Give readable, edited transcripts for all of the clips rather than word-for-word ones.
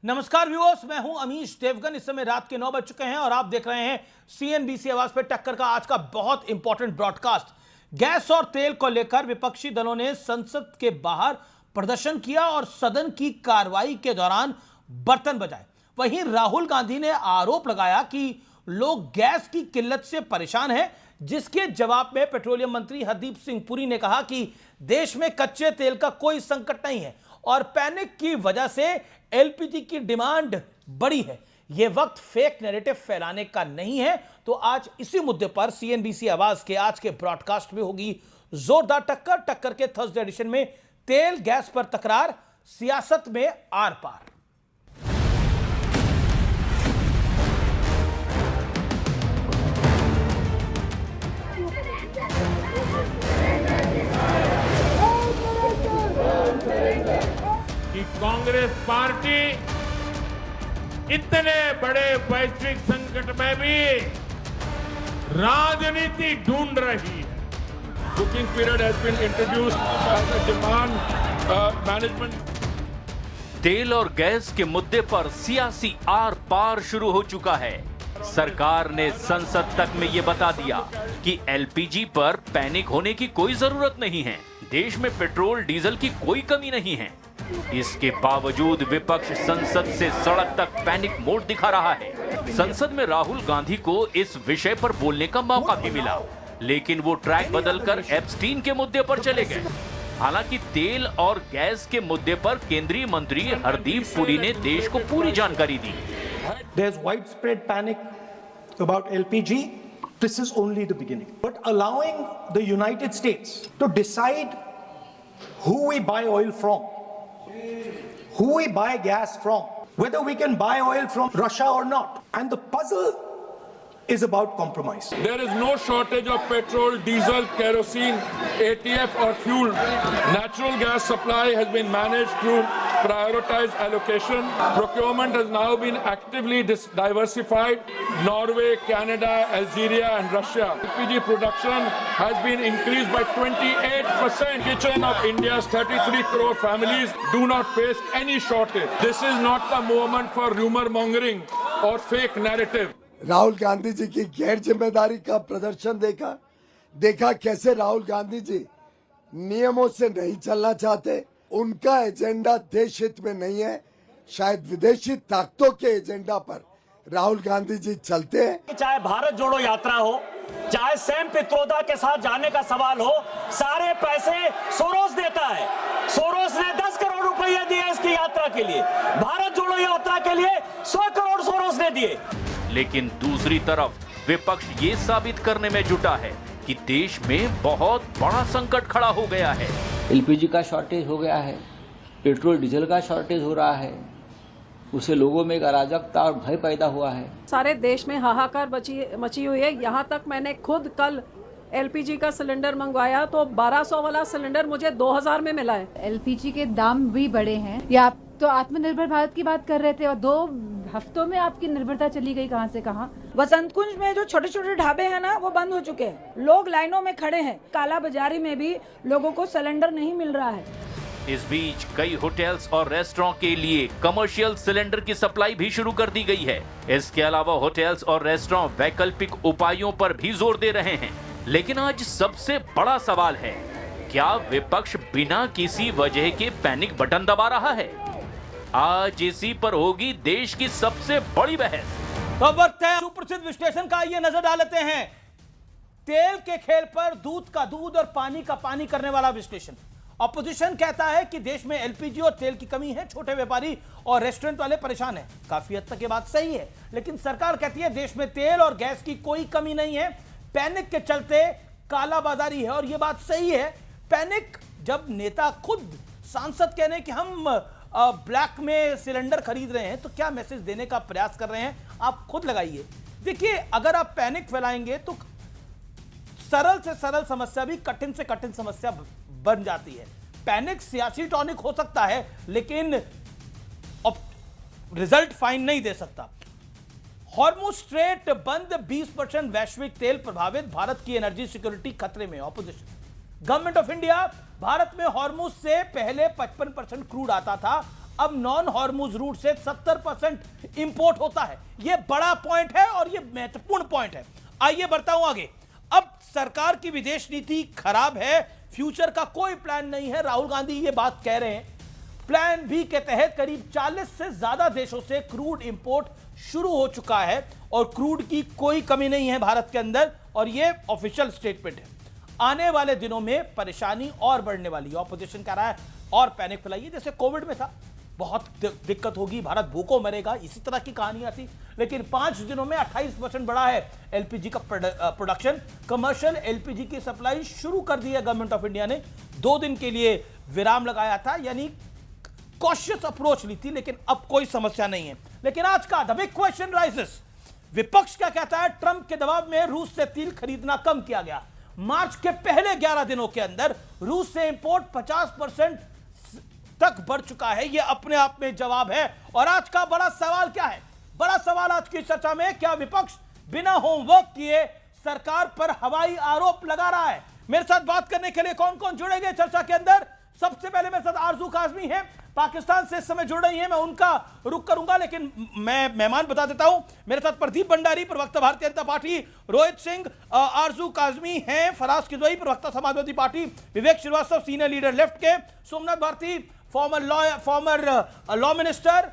नमस्कार व्यूअर्स, मैं हूं अमीश देवगन। इस समय रात के 9 बज चुके हैं और आप देख रहे हैं सीएनबीसी आवाज पे टक्कर का आज का बहुत इंपॉर्टेंट ब्रॉडकास्ट। गैस और तेल को लेकर विपक्षी दलों ने संसद के बाहर प्रदर्शन किया और सदन की कार्रवाई के दौरान बर्तन बजाए। वहीं राहुल गांधी ने आरोप लगाया कि लोग गैस की किल्लत से परेशान हैं, जिसके जवाब में पेट्रोलियम मंत्री हरदीप सिंह पुरी ने कहा कि देश में कच्चे तेल का कोई संकट नहीं है और पैनिक की वजह से एलपीजी की डिमांड बढ़ी है। यह वक्त फेक नैरेटिव फैलाने का नहीं है। तो आज इसी मुद्दे पर सीएनबीसी आवाज के आज के ब्रॉडकास्ट में होगी जोरदार टक्कर। टक्कर के थर्सडे एडिशन में तेल गैस पर तकरार, सियासत में आर पार। कि कांग्रेस पार्टी इतने बड़े वैश्विक संकट में भी राजनीति ढूंढ रही है। Booking period has been introduced as a demand management. तेल और गैस के मुद्दे पर सियासी आर पार शुरू हो चुका है। सरकार ने संसद तक में ये बता दिया कि एलपीजी पर पैनिक होने की कोई जरूरत नहीं है। देश में पेट्रोल डीजल की कोई कमी नहीं है। इसके बावजूद विपक्ष संसद से सड़क तक पैनिक मोड दिखा रहा है। संसद में राहुल गांधी को इस विषय पर बोलने का मौका भी मिला, लेकिन वो ट्रैक बदलकर एप्स्टीन के मुद्दे पर चले गए। हालांकि तेल और गैस के मुद्दे पर केंद्रीय मंत्री हरदीप पुरी ने देश को पूरी जानकारी दी। There's widespread panic about LPG. This is only the beginning. But allowing the United States to decide who we buy oil from, who we buy gas from, whether we can buy oil from Russia or not. And the puzzle is about compromise. There is no shortage of petrol, diesel, kerosene, ATF or fuel. Natural gas supply has been managed through prioritized allocation. Procurement has now been actively diversified. Norway, Canada, Algeria and Russia. LPG production has been increased by 28%. Kitchen of India's 33 crore families do not face any shortage. This is not the moment for rumor mongering or fake narrative. Rahul Gandhi ji की गैर जिम्मेदारी का प्रदर्शन देखा कैसे राहुल गांधी जी नियमों से नहीं चलना चाहते। उनका एजेंडा देश हित में नहीं है, शायद विदेशी ताकतों के एजेंडा पर राहुल गांधी जी चलते हैं। चाहे भारत जोड़ो यात्रा हो, चाहे सैम पित्रोदा के साथ जाने का सवाल हो, सारे पैसे सोरोस देता है। सोरोस ने 10 करोड़ रुपए दिए इसकी यात्रा के लिए। भारत जोड़ो यात्रा के लिए 100 करोड़ सोरोस ने दिए। लेकिन दूसरी तरफ विपक्ष ये साबित करने में जुटा है कि देश में बहुत बड़ा संकट खड़ा हो गया है। एलपीजी का शॉर्टेज हो गया है, पेट्रोल डीजल का शॉर्टेज हो रहा है, उससे लोगों में एक अराजकता और भय पैदा हुआ है। सारे देश में हाहाकार मची हुई है। यहाँ तक मैंने खुद कल एलपीजी का सिलेंडर मंगवाया तो 1200 वाला सिलेंडर मुझे 2000 में मिला है। एलपीजी के दाम भी बढ़े हैं। या आप तो आत्मनिर्भर भारत की बात कर रहे थे और 2 हफ्तों में आपकी निर्भरता चली गई कहां से कहां। वसंत कुंज में जो छोटे छोटे ढाबे हैं ना, वो बंद हो चुके हैं। लोग लाइनों में खड़े हैं। काला बाजारी में भी लोगों को सिलेंडर नहीं मिल रहा है। इस बीच कई होटल्स और रेस्टोरेंट के लिए कमर्शियल सिलेंडर की सप्लाई भी शुरू कर दी गई है। इसके अलावा होटल्स और रेस्टोरेंट वैकल्पिक उपायों पर भी जोर दे रहे हैं। लेकिन आज सबसे बड़ा सवाल है, क्या विपक्ष बिना किसी वजह के पैनिक बटन दबा रहा है? आज इसी पर होगी देश की सबसे बड़ी बहस। तो वक्त है सुप्रसिद्ध विश्लेषण का, ये नजर डालते हैं तेल के खेल पर दूध का दूध और पानी का पानी करने वाला विश्लेषण। ऑपोजिशन कहता है कि देश में एलपीजी और तेल की कमी है, छोटे व्यापारी और रेस्टोरेंट वाले परेशान हैं। काफी हद तक ये बात सही है, लेकिन सरकार कहती है देश में तेल और गैस की कोई कमी नहीं है, पैनिक के चलते कालाबाजारी है। और ये बात सही है। पैनिक जब नेता खुद सांसद कहने कि हम ब्लैक में सिलेंडर खरीद रहे हैं, तो क्या मैसेज देने का प्रयास कर रहे हैं, आप खुद लगाइए। देखिए, अगर आप पैनिक फैलाएंगे तो सरल से सरल समस्या भी कठिन से कठिन समस्या बन जाती है। पैनिक सियासी टॉनिक हो सकता है, लेकिन रिजल्ट फाइन नहीं दे सकता। हॉर्मुज स्ट्रेट बंद, 20% वैश्विक तेल प्रभावित, भारत की एनर्जी सिक्योरिटी खतरे में। Opposition, government of India, Bharat में हॉर्मुज से पहले 55% क्रूड आता था, अब नॉन हॉर्मुज रूट से 70% इंपोर्ट होता है। यह बड़ा पॉइंट है और यह महत्वपूर्ण पॉइंट है। आइए बढ़ता हूं आगे। अब सरकार की विदेश नीति खराब है, फ्यूचर का कोई प्लान नहीं है, राहुल गांधी ये बात कह रहे हैं। प्लान बी के तहत करीब 40 से ज्यादा देशों से क्रूड इंपोर्ट शुरू हो चुका है और क्रूड की कोई कमी नहीं है भारत के अंदर, और यह ऑफिशियल स्टेटमेंट है। आने वाले दिनों में परेशानी और बढ़ने वाली है। ऑपोजिशन कह रहा है और पैनिक फैलाइए, जैसे कोविड में था, बहुत दिक्कत होगी, भारत भूखों मरेगा, इसी तरह की कहानियां थी। लेकिन 5 दिनों में 28% बढ़ा है एलपीजी का प्रोडक्शन। कमर्शियल एलपीजी की सप्लाई शुरू कर दी है गवर्नमेंट ऑफ इंडिया ने। 2 दिन के लिए विराम लगाया था, यानी कॉशियस अप्रोच ली थी, लेकिन अब कोई समस्या नहीं है। लेकिन आज का द बिग क्वेश्चन राइजेस, विपक्ष क्या कहता है? ट्रंप के दबाव में रूस से तेल खरीदना कम किया गया। मार्च के पहले 11 दिनों के अंदर रूस से इंपोर्ट 50% तक बढ़ चुका है। यह अपने आप में जवाब है। और आज का बड़ा सवाल क्या है? बड़ा सवाल आज की चर्चा में, क्या विपक्ष बिना होमवर्क किए सरकार पर हवाई आरोप लगा रहा है? मेरे साथ बात करने के लिए कौन कौन जुड़ेंगे चर्चा के अंदर? सबसे पहले मेरे साथ आरजू काजमी है, पाकिस्तान से इस समय जुड़ रही हैं, मैं उनका रुख करूंगा, लेकिन मैं मेहमान बता देता हूं। मेरे साथ प्रदीप भंडारी, प्रवक्ता भारतीय जनता पार्टी, रोहित सिंह, आरजू काजमी हैं, फराज किदवई, प्रवक्ता Samajwadi Party, Vivek Srivastava, senior leader left के, Somnath Bharti, former law minister,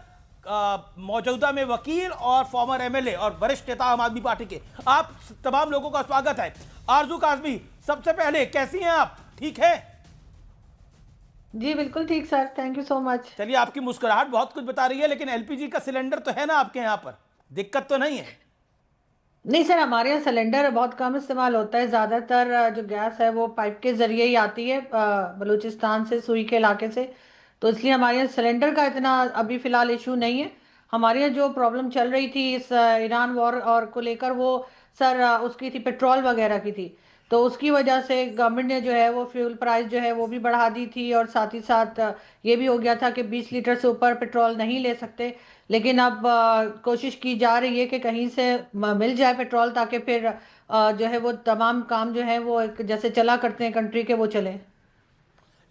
मौजूदा में वकील, और फॉर्मर एमएलए और वरिष्ठ नेता आम आदमी पार्टी के। आप तमाम लोगों का स्वागत है। आरजू काजमी, सबसे पहले कैसी हैं आप? ठीक है जी, बिल्कुल ठीक sir, thank you so much. चलिए, आपकी मुस्कुराहट बहुत कुछ बता रही है, लेकिन एलपीजी का सिलेंडर तो है ना आपके यहाँ पर? दिक्कत तो नहीं है? नहीं सर, हमारे यहाँ सिलेंडर बहुत कम इस्तेमाल होता है। ज़्यादातर जो गैस है वो पाइप के ज़रिए ही आती है बलूचिस्तान से, सुई के इलाके से, तो इसलिए हमारे यहाँ सिलेंडर का इतना अभी फ़िलहाल इशू नहीं है। हमारे यहाँ जो प्रॉब्लम चल रही थी इस ईरान वॉर और को लेकर, वो सर उसकी थी, पेट्रोल वगैरह की थी, तो उसकी वजह से गवर्नमेंट ने जो है वो फ्यूल प्राइस जो है वो भी बढ़ा दी थी, और साथ ही साथ ये भी हो गया था कि 20 लीटर से ऊपर पेट्रोल नहीं ले सकते। लेकिन अब कोशिश की जा रही है कि कहीं से मिल जाए पेट्रोल, ताकि फिर जो है वो तमाम काम जो है वो जैसे चला करते हैं कंट्री के, वो चले।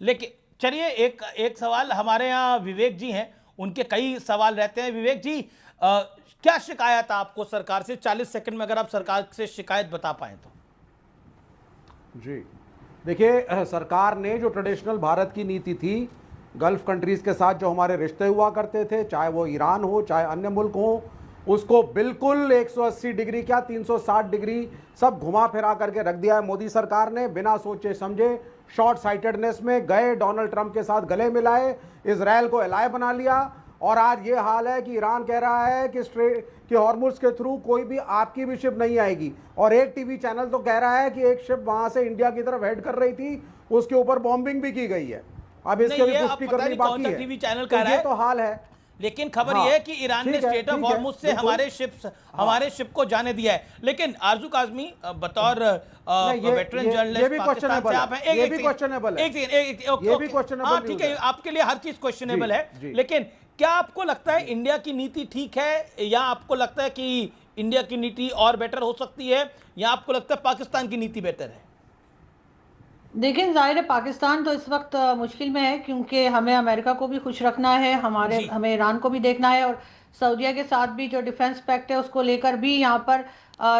लेकिन चलिए, एक सवाल हमारे यहाँ विवेक जी हैं, उनके कई सवाल रहते हैं। विवेक जी, क्या शिकायत आपको सरकार से? 40 सेकंड में अगर आप सरकार से शिकायत बता पाए तो। जी देखिए, सरकार ने जो ट्रेडिशनल भारत की नीति थी, गल्फ कंट्रीज़ के साथ जो हमारे रिश्ते हुआ करते थे, चाहे वो ईरान हो चाहे अन्य मुल्क हो, उसको बिल्कुल 180 डिग्री क्या 360 डिग्री सब घुमा फिरा करके रख दिया है मोदी सरकार ने। बिना सोचे समझे, शॉर्ट साइटेडनेस में गए, डोनाल्ड ट्रंप के साथ गले मिलाए, इजराइल को एलाय बना लिया, और आज ये हाल है कि ईरान कह रहा है कि हॉर्मुज के थ्रू कोई भी आपकी भी शिप नहीं आएगी, और एक टीवी चैनल तो कह रहा है कि एक शिप वहां से इंडिया की तरफ हेड कर रही थी, उसके ऊपर बॉम्बिंग भी की गई है। अब इसके भी पुष्टि करनी बाकी है। टीवी चैनल कह रहा है, तो हाल है। लेकिन खबर यह है कि ईरान ने स्टेट ऑफ हॉर्मुज से हमारे शिप को जाने दिया है। लेकिन आरजू काजमी, बतौर वेटरन जर्नलिस्ट पाकिस्तान से आप हैं, ये भी क्वेश्चनेबल है, ठीक है, आपके लिए हर चीज क्वेश्चनेबल है, लेकिन क्या आपको लगता है इंडिया की नीति ठीक है, या आपको लगता है कि इंडिया की नीति और बेटर हो सकती है, या आपको लगता है पाकिस्तान की नीति बेहतर है? देखिए, जाहिर है पाकिस्तान तो इस वक्त मुश्किल में है, क्योंकि हमें अमेरिका को भी खुश रखना है, हमें ईरान को भी देखना है, और सऊदीया के साथ भी जो डिफेंस पैक्ट है उसको लेकर भी यहाँ पर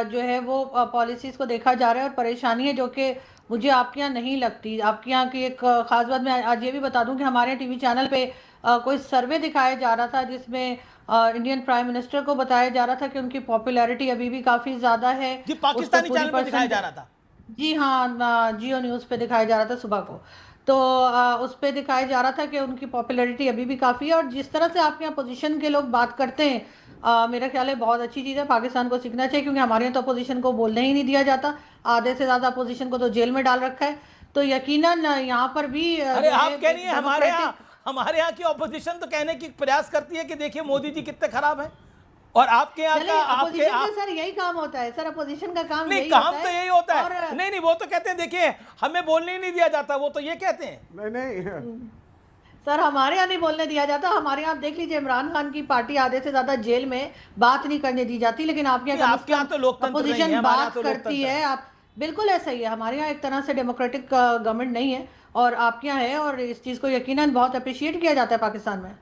जो है वो पॉलिसीज़ को देखा जा रहा है। और परेशानी है जो कि मुझे आपके यहाँ नहीं लगती। आपके यहाँ की एक ख़ास बात मैं आज ये भी बता दूं कि हमारे टीवी चैनल पे कोई सर्वे दिखाया जा रहा था, जिसमें इंडियन प्राइम मिनिस्टर को बताया जा रहा था कि उनकी पॉपुलैरिटी अभी भी काफ़ी ज़्यादा है। जी, पाकिस्तानी चैनल पर दिखाया जा रहा था? जी हाँ, जियो न्यूज़ पे दिखाया जा रहा था सुबह को, तो उस पर दिखाया जा रहा था कि उनकी पॉपुलैरिटी अभी भी काफ़ी है। और जिस तरह से आपके यहाँ पोजीशन के लोग बात करते हैं, मेरा ख्याल है बहुत अच्छी चीज़ है, पाकिस्तान को सीखना चाहिए, क्योंकि हमारे यहाँ तो अपोजिशन को बोलने ही नहीं दिया जाता, आधे से ज़्यादा अपोजिशन को तो जेल में डाल रखा है। तो यकीनन यहाँ पर भी अरे आप कह रही हैं हमारे यहाँ की अपोजिशन तो कहने की प्रयास करती है कि देखिए मोदी जी कितने खराब हैं, और आपके यहाँ का सर यही काम होता है सर, अपोजिशन का काम नहीं, काम तो यही होता है। नहीं, वो तो कहते हैं देखिए हमें बोलने ही नहीं दिया जाता, वो तो ये कहते हैं। नहीं सर, हमारे यहाँ नहीं बोलने दिया जाता। हमारे यहाँ देख लीजिए, इमरान खान की पार्टी आधे से ज्यादा जेल में, बात नहीं करने दी जाती, लेकिन आपके यहाँ तो अपोजिशन बात करती है। आप बिल्कुल ऐसा ही है, हमारे यहाँ एक तरह से डेमोक्रेटिक गवर्नमेंट नहीं है, और आपके यहाँ है, और इस चीज़ को यकीनन बहुत अप्रिशिएट किया जाता है पाकिस्तान में।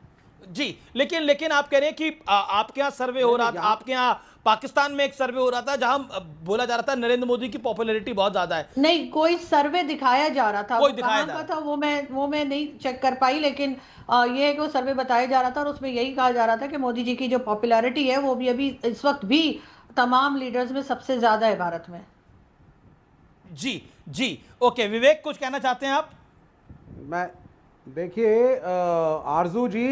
जी, लेकिन आप कह रहे हैं कि आपके यहाँ सर्वे हो रहा था, आपके यहाँ पाकिस्तान में एक सर्वे हो रहा था जहां बोला जा रहा था नरेंद्र मोदी की पॉपुलैरिटी बहुत ज्यादा है। नहीं, कोई सर्वे दिखाया जा रहा था, कोई दिखाया जा रहा था वो मैं नहीं चेक कर पाई, लेकिन ये है कि वो सर्वे बताया जा रहा था और उसमें यही कहा जा रहा था कि मोदी जी की जो पॉपुलैरिटी है वो भी अभी इस वक्त भी तमाम लीडर्स में सबसे ज्यादा है भारत में। जी ओके, विवेक कुछ कहना चाहते हैं आप? मैं देखिए आरजू जी,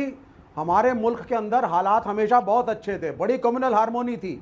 हमारे मुल्क के अंदर हालात हमेशा बहुत अच्छे थे, बड़ी कम्युनल हार्मोनी थी,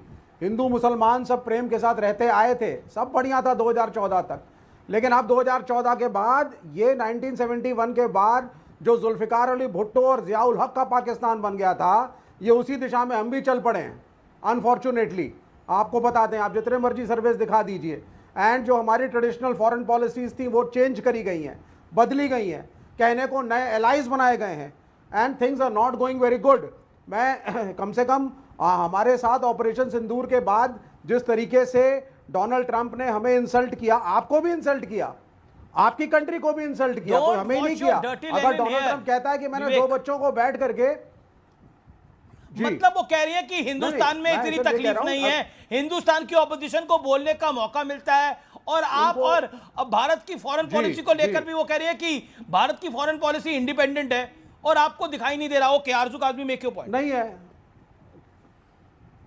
हिंदू मुसलमान सब प्रेम के साथ रहते आए थे, सब बढ़िया था 2014 तक। लेकिन अब 2014 के बाद ये 1971 के बाद जो जुल्फिकार अली भुट्टो और जियाउल हक का पाकिस्तान बन गया था, ये उसी दिशा में हम भी चल पड़े हैं अनफॉर्चुनेटली। आपको बता दें, आप जितने मर्जी सर्विस दिखा दीजिए, एंड जो हमारी ट्रेडिशनल फॉरेन पॉलिसीज थी वो चेंज करी गई हैं, बदली गई हैं, कहने को नए एलाइज बनाए गए हैं, and things are not going very good. मैं कम से कम हमारे साथ ऑपरेशन सिंदूर के बाद जिस तरीके से डोनाल्ड ट्रंप ने हमें इंसल्ट किया, आपको भी इंसल्ट किया, आपकी कंट्री को भी इंसल्ट किया, कोई हमें नहीं किया। अगर डोनाल्ड ट्रंप कहता है कि मैंने 2 बच्चों को बैठ करके, मतलब वो कह रही है कि हिंदुस्तान में इतनी तकलीफ नहीं है, हिंदुस्तान की ऑपोजिशन को बोलने का मौका मिलता है, और आप और अब भारत की फॉरेन पॉलिसी को लेकर भी वो कह रही है कि भारत की फॉरेन पॉलिसी इंडिपेंडेंट है और आपको दिखाई नहीं दे रहा हो कि आरजू काज़मी मेक योर पॉइंट नहीं है।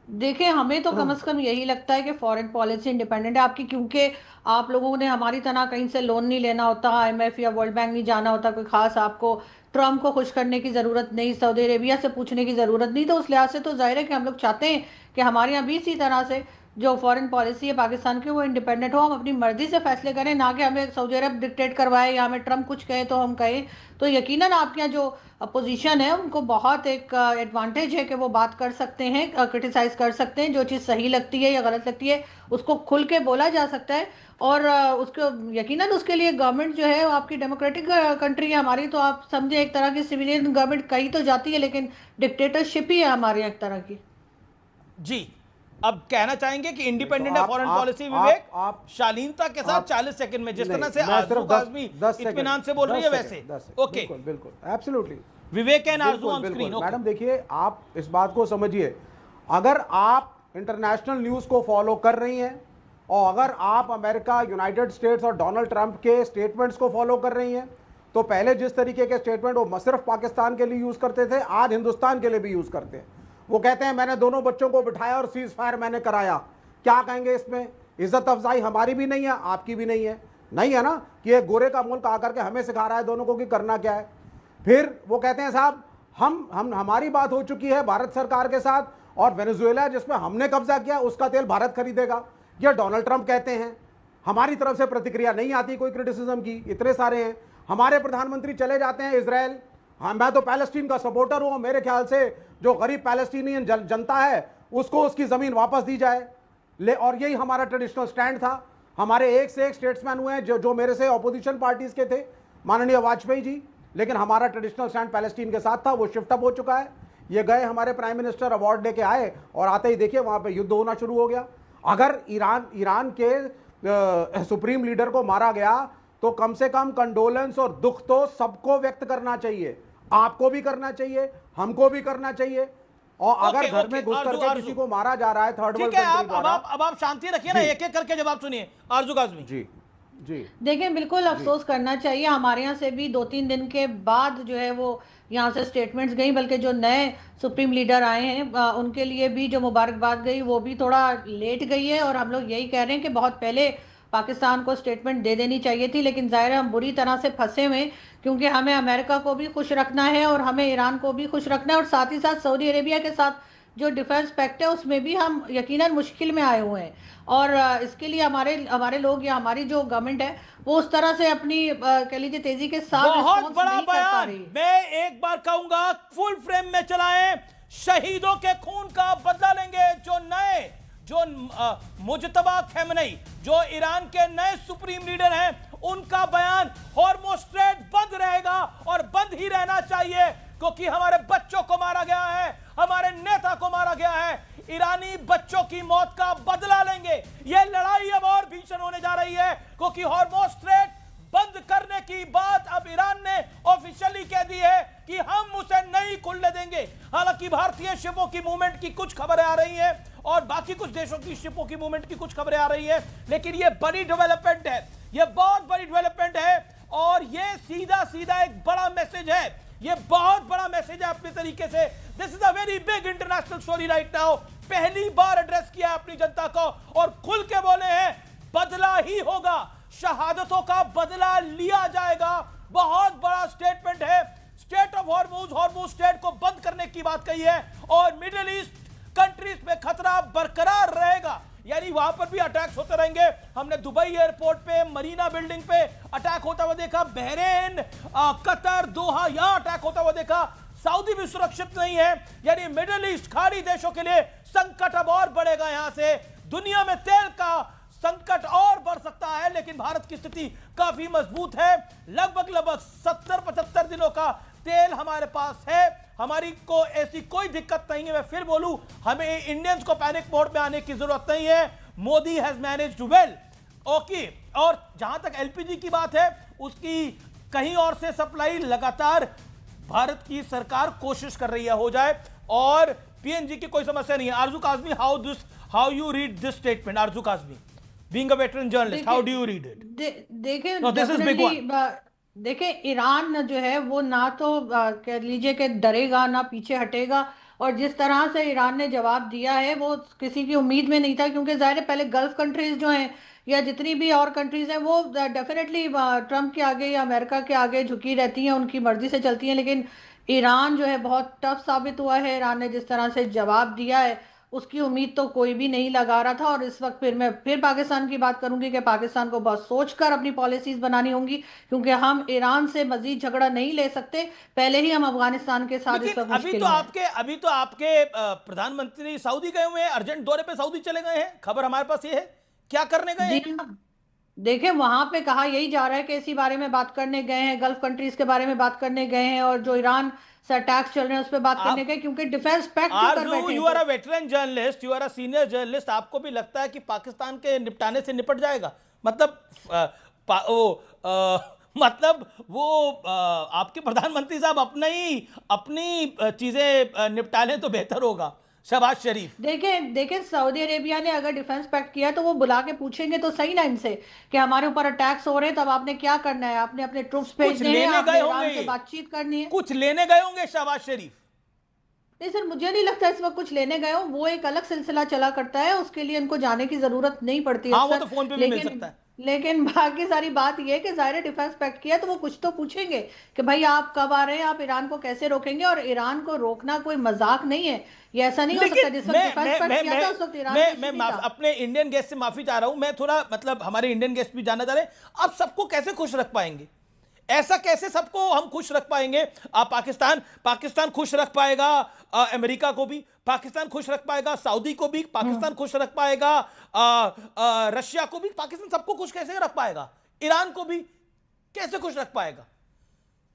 देखिए, हमें तो कम से कम यही लगता है कि फॉरेन पॉलिसी इंडिपेंडेंट है आपकी, क्योंकि आप लोगों ने हमारी तरह कहीं से लोन नहीं लेना होता, IMF या वर्ल्ड बैंक नहीं जाना होता, कोई खास आपको ट्रम्प को खुश करने की ज़रूरत नहीं, सऊदी अरेबिया से पूछने की ज़रूरत नहीं। तो उस लिहाज से तो जाहिर है कि हम लोग चाहते हैं कि हमारे यहाँ भी इसी तरह से जो फॉरेन पॉलिसी है पाकिस्तान की वो इंडिपेंडेंट हो, हम अपनी मर्जी से फैसले करें, ना कि हमें सऊदी अरब डिक्टेट करवाए या हमें ट्रम्प कुछ कहे तो हम कहें। तो यकीनन आपके यहाँ जो अपोजिशन है उनको बहुत एक एडवांटेज है कि वो बात कर सकते हैं, क्रिटिसाइज़ कर सकते हैं, जो चीज़ सही लगती है या गलत लगती है उसको खुल के बोला जा सकता है, और उसको यकीनन उसके लिए गवर्नमेंट जो है आपकी डेमोक्रेटिक कंट्री है हमारी, तो आप समझे एक तरह की सिविलियन गवर्नमेंट कही तो जाती है, लेकिन डिक्टेटरशिप ही है हमारे यहाँ एक तरह की। जी, अब कहना चाहेंगे कि इंडिपेंडेंट है फॉरेन पॉलिसी। विवेक, आप शालीनता के साथ 40 सेकंड में, जिस तरह से आरजू काज़मी इत्मीनान से बोल रही है वैसे। ओके, बिल्कुल absolutely Vivek and Aarzoo on screen. Madam देखिए, आप इस बात को समझिए, अगर आप इंटरनेशनल न्यूज़ को फॉलो कर रही हैं और अगर आप अमेरिका, यूनाइटेड स्टेट्स और डोनाल्ड ट्रंप के स्टेटमेंट्स को फॉलो कर रही हैं, तो पहले जिस तरीके के स्टेटमेंट वो सिर्फ पाकिस्तान के लिए यूज़ करते थे, आज हिंदुस्तान के लिए भी यूज़ करते हैं। वो कहते हैं मैंने दोनों बच्चों को बिठाया और सीज फायर मैंने कराया। क्या कहेंगे इसमें? इज्जत अफजाई हमारी भी नहीं है, आपकी भी नहीं है, नहीं है ना, कि एक गोरे का मुल्क आकर के हमें सिखा रहा है दोनों को कि करना क्या है। फिर वो कहते हैं साहब हम हमारी बात हो चुकी है भारत सरकार के साथ, और वेनेजुएला जिसमें हमने कब्जा किया उसका तेल भारत खरीदेगा, ये डोनाल्ड ट्रंप कहते हैं। हमारी तरफ से प्रतिक्रिया नहीं आती कोई क्रिटिसिज्म की, इतने सारे हैं। हमारे प्रधानमंत्री चले जाते हैं इजराइल, हाँ मैं तो पैलेस्टीन का सपोर्टर हूँ, मेरे ख्याल से जो गरीब पैलेस्टीनियन जनता है उसको उसकी ज़मीन वापस दी जाए, और यही हमारा ट्रेडिशनल स्टैंड था। हमारे एक से एक स्टेट्समैन हुए हैं जो मेरे से अपोजिशन पार्टीज़ के थे, माननीय वाजपेयी जी, लेकिन हमारा ट्रेडिशनल स्टैंड पैलेस्टीन के साथ था, वो शिफ्ट अप हो चुका है। ये गए हमारे प्राइम मिनिस्टर अवार्ड लेके आए और आते ही देखिए वहाँ पे युद्ध होना शुरू हो गया। अगर ईरान के सुप्रीम लीडर को मारा गया तो कम से कम कंडोलेंस और दुख तो सबको व्यक्त करना चाहिए, आपको भी करना चाहिए, हमको भी करना चाहिए। और अगर घर में घुस करके किसी को मारा जा रहा है थर्ड वर्ल्ड कंट्री द्वारा, अब आप शांति रखिए ना, एक एक करके जवाब सुनिए आरजू काज़मी जी। जी देखिए, बिल्कुल अफसोस करना चाहिए, हमारे यहाँ से भी 2-3 दिन के बाद जो है वो यहाँ से स्टेटमेंट्स गई, बल्कि जो नए सुप्रीम लीडर आए हैं उनके लिए भी जो मुबारकबाद गई वो भी थोड़ा लेट गई है। और हम लोग यही कह रहे हैं कि बहुत पहले पाकिस्तान को स्टेटमेंट दे देनी चाहिए थी, लेकिन ज़ाहिर है हम बुरी तरह से फंसे हुए, क्योंकि हमें अमेरिका को भी खुश रखना है और हमें ईरान को भी खुश रखना है, और साथ ही साथ सऊदी अरेबिया के साथ जो डिफेंस पैक्ट है उसमें भी हम यकीनन मुश्किल में आए हुए हैं। और इसके लिए हमारे लोग या हमारी जो गवर्नमेंट है वो उस तरह से अपनी कह लीजिए तेजी के साथ बहुत बड़ा बयान मैं एक बार कहूंगा, फुल फ्रेम में चलाएं, शहीदों के खून का बदला लेंगे। जो मुजतबा खमेनी जो ईरान के नए सुप्रीम लीडर हैं, उनका बयान हॉर्मुज़ स्ट्रेट बंद रहेगा और बंद ही रहना चाहिए, क्योंकि हमारे बच्चों को मारा गया है, हमारे नेता को मारा गया है। ईरानी बच्चों की मौत का बदला लेंगे। यह लड़ाई अब और भीषण होने जा रही है, क्योंकि हॉर्मुज़ स्ट्रेट बंद करने की बात अब ईरान ने ऑफिशियली कह दी है कि हम उसे नहीं खुलने देंगे। हालांकि भारतीय शिपों की मूवमेंट की कुछ खबरें आ रही हैं और बाकी कुछ देशों की शिपों की मूवमेंट की कुछ खबरें आ रही है, लेकिन ये बड़ी डेवलपमेंट है, ये बहुत बड़ी डेवलपमेंट है और ये सीधा सीधा एक बड़ा मैसेज है, ये बहुत बड़ा मैसेज है अपने तरीके से। This is a very big international story right now. पहली बार एड्रेस किया अपनी जनता को और खुल के बोले हैं बदला ही होगा, शहादतों का बदला लिया जाएगा। बहुत बड़ा स्टेटमेंट है। स्टेट ऑफ हॉर्मुज स्टेट को बंद करने की बात कही है और मिडिल ईस्ट कंट्रीज में खतरा बरकरार रहेगा, यानी वहां पर भी अटैक्स होते रहेंगे। हमने दुबई एयरपोर्ट पे, मरीना बिल्डिंग पे अटैक होता हुआ देखा, बहरेन, कतर, दोहा, यहां अटैक होता हुआ देखा। सऊदी भी सुरक्षित नहीं है, यानी मिडिल ईस्ट खाड़ी देशों के लिए संकट अब और बढ़ेगा। यहां से दुनिया में तेल का संकट और बढ़ सकता है, लेकिन भारत की स्थिति काफी मजबूत है। लगभग 70-75 दिनों का तेल हमारे पास है, हमारी को ऐसी कोई दिक्कत नहीं है। मैं फिर बोलूं, हमें इंडियंस को पैनिक मोड में आने की जरूरत नहीं है। Modi has managed well, okay. और जहां तक एलपीजी की बात है, उसकी कहीं और से सप्लाई लगातार भारत की सरकार कोशिश कर रही है हो जाए और पीएनजी की कोई समस्या नहीं है। Arzoo Kazmi, how you read this statement? Arzoo Kazmi, being a veteran journalist, how do you read it? देखिए ईरान जो है वो ना तो कह लीजिए कि डरेगा ना पीछे हटेगा, और जिस तरह से ईरान ने जवाब दिया है वो किसी की उम्मीद में नहीं था, क्योंकि ज़ाहिर है पहले गल्फ कंट्रीज जो हैं या जितनी भी और कंट्रीज हैं वो डेफिनेटली ट्रम्प के आगे या अमेरिका के आगे झुकी रहती हैं, उनकी मर्जी से चलती हैं। लेकिन ईरान जो है बहुत टफ साबित हुआ है। ईरान ने जिस तरह से जवाब दिया है उसकी उम्मीद तो कोई भी नहीं लगा रहा था। और इस वक्त फिर मैं पाकिस्तान की बात करूंगी कि पाकिस्तान को बहुत सोचकर अपनी पॉलिसीज बनानी होंगी, क्योंकि हम ईरान से मजीद झगड़ा नहीं ले सकते। पहले ही हम अफगानिस्तान के साथ इस वक्त अभी तो आपके प्रधानमंत्री सऊदी गए हुए हैं, अर्जेंट दौरे पे सऊदी चले गए हैं, खबर हमारे पास ये है। क्या करने गए हैं? देखिए वहां पे कहा यही जा रहा है कि इसी बारे में बात करने गए हैं, गल्फ कंट्रीज के बारे में बात करने गए हैं, और जो ईरान से अटैक्स चल रहे हैं उस पर बात करने गए, क्योंकि डिफेंस पैक्ट कर बैठे। You are a veteran journalist, you are a senior journalist, आपको भी लगता है कि पाकिस्तान के निपटाने से निपट जाएगा? मतलब वो आपके प्रधानमंत्री साहब अपनी चीजें निपटा लें तो बेहतर होगा। शहबाज शरीफ, देखिए सऊदी अरेबिया ने अगर डिफेंस पैक्ट किया तो वो बुला के पूछेंगे तो सही ना इनसे कि हमारे ऊपर अटैक्स हो रहे हैं, तब आपने क्या करना है? आपने अपने ट्रूप्स भेजने हैं, आपने ईरान से बातचीत करनी है, कुछ लेने गए होंगे शहबाज शरीफ। नहीं सर, मुझे नहीं लगता इस वक्त कुछ लेने गए हो, वो एक अलग सिलसिला चला करता है, उसके लिए इनको जाने की जरूरत नहीं पड़ती है। हाँ, वो तो फोन पे भी मिल सकता है। लेकिन बाकी सारी बात यह है कि ज़ाहिर डिफेंस पैक्ट किया तो वो कुछ तो पूछेंगे कि भाई आप कब आ रहे हैं, आप ईरान को कैसे रोकेंगे? और ईरान को रोकना कोई मजाक नहीं है, ये ऐसा नहीं हो सकता। जिस वक्त डिफेंस पैक्ट किया था उस वक्त ईरान मैं अपने इंडियन गेस्ट से माफी चाह रहा हूं, मैं थोड़ा मतलब हमारे इंडियन गेस्ट भी जानना चाह रहे हैं, आप सबको कैसे खुश रख पाएंगे? ऐसा कैसे सबको हम खुश रख पाएंगे? पाकिस्तान खुश रख पाएगा अमेरिका को भी, पाकिस्तान खुश रख पाएगा सऊदी को भी, पाकिस्तान खुश रख पाएगा रशिया को भी, पाकिस्तान सबको खुश कैसे रख पाएगा? ईरान को भी कैसे खुश रख पाएगा?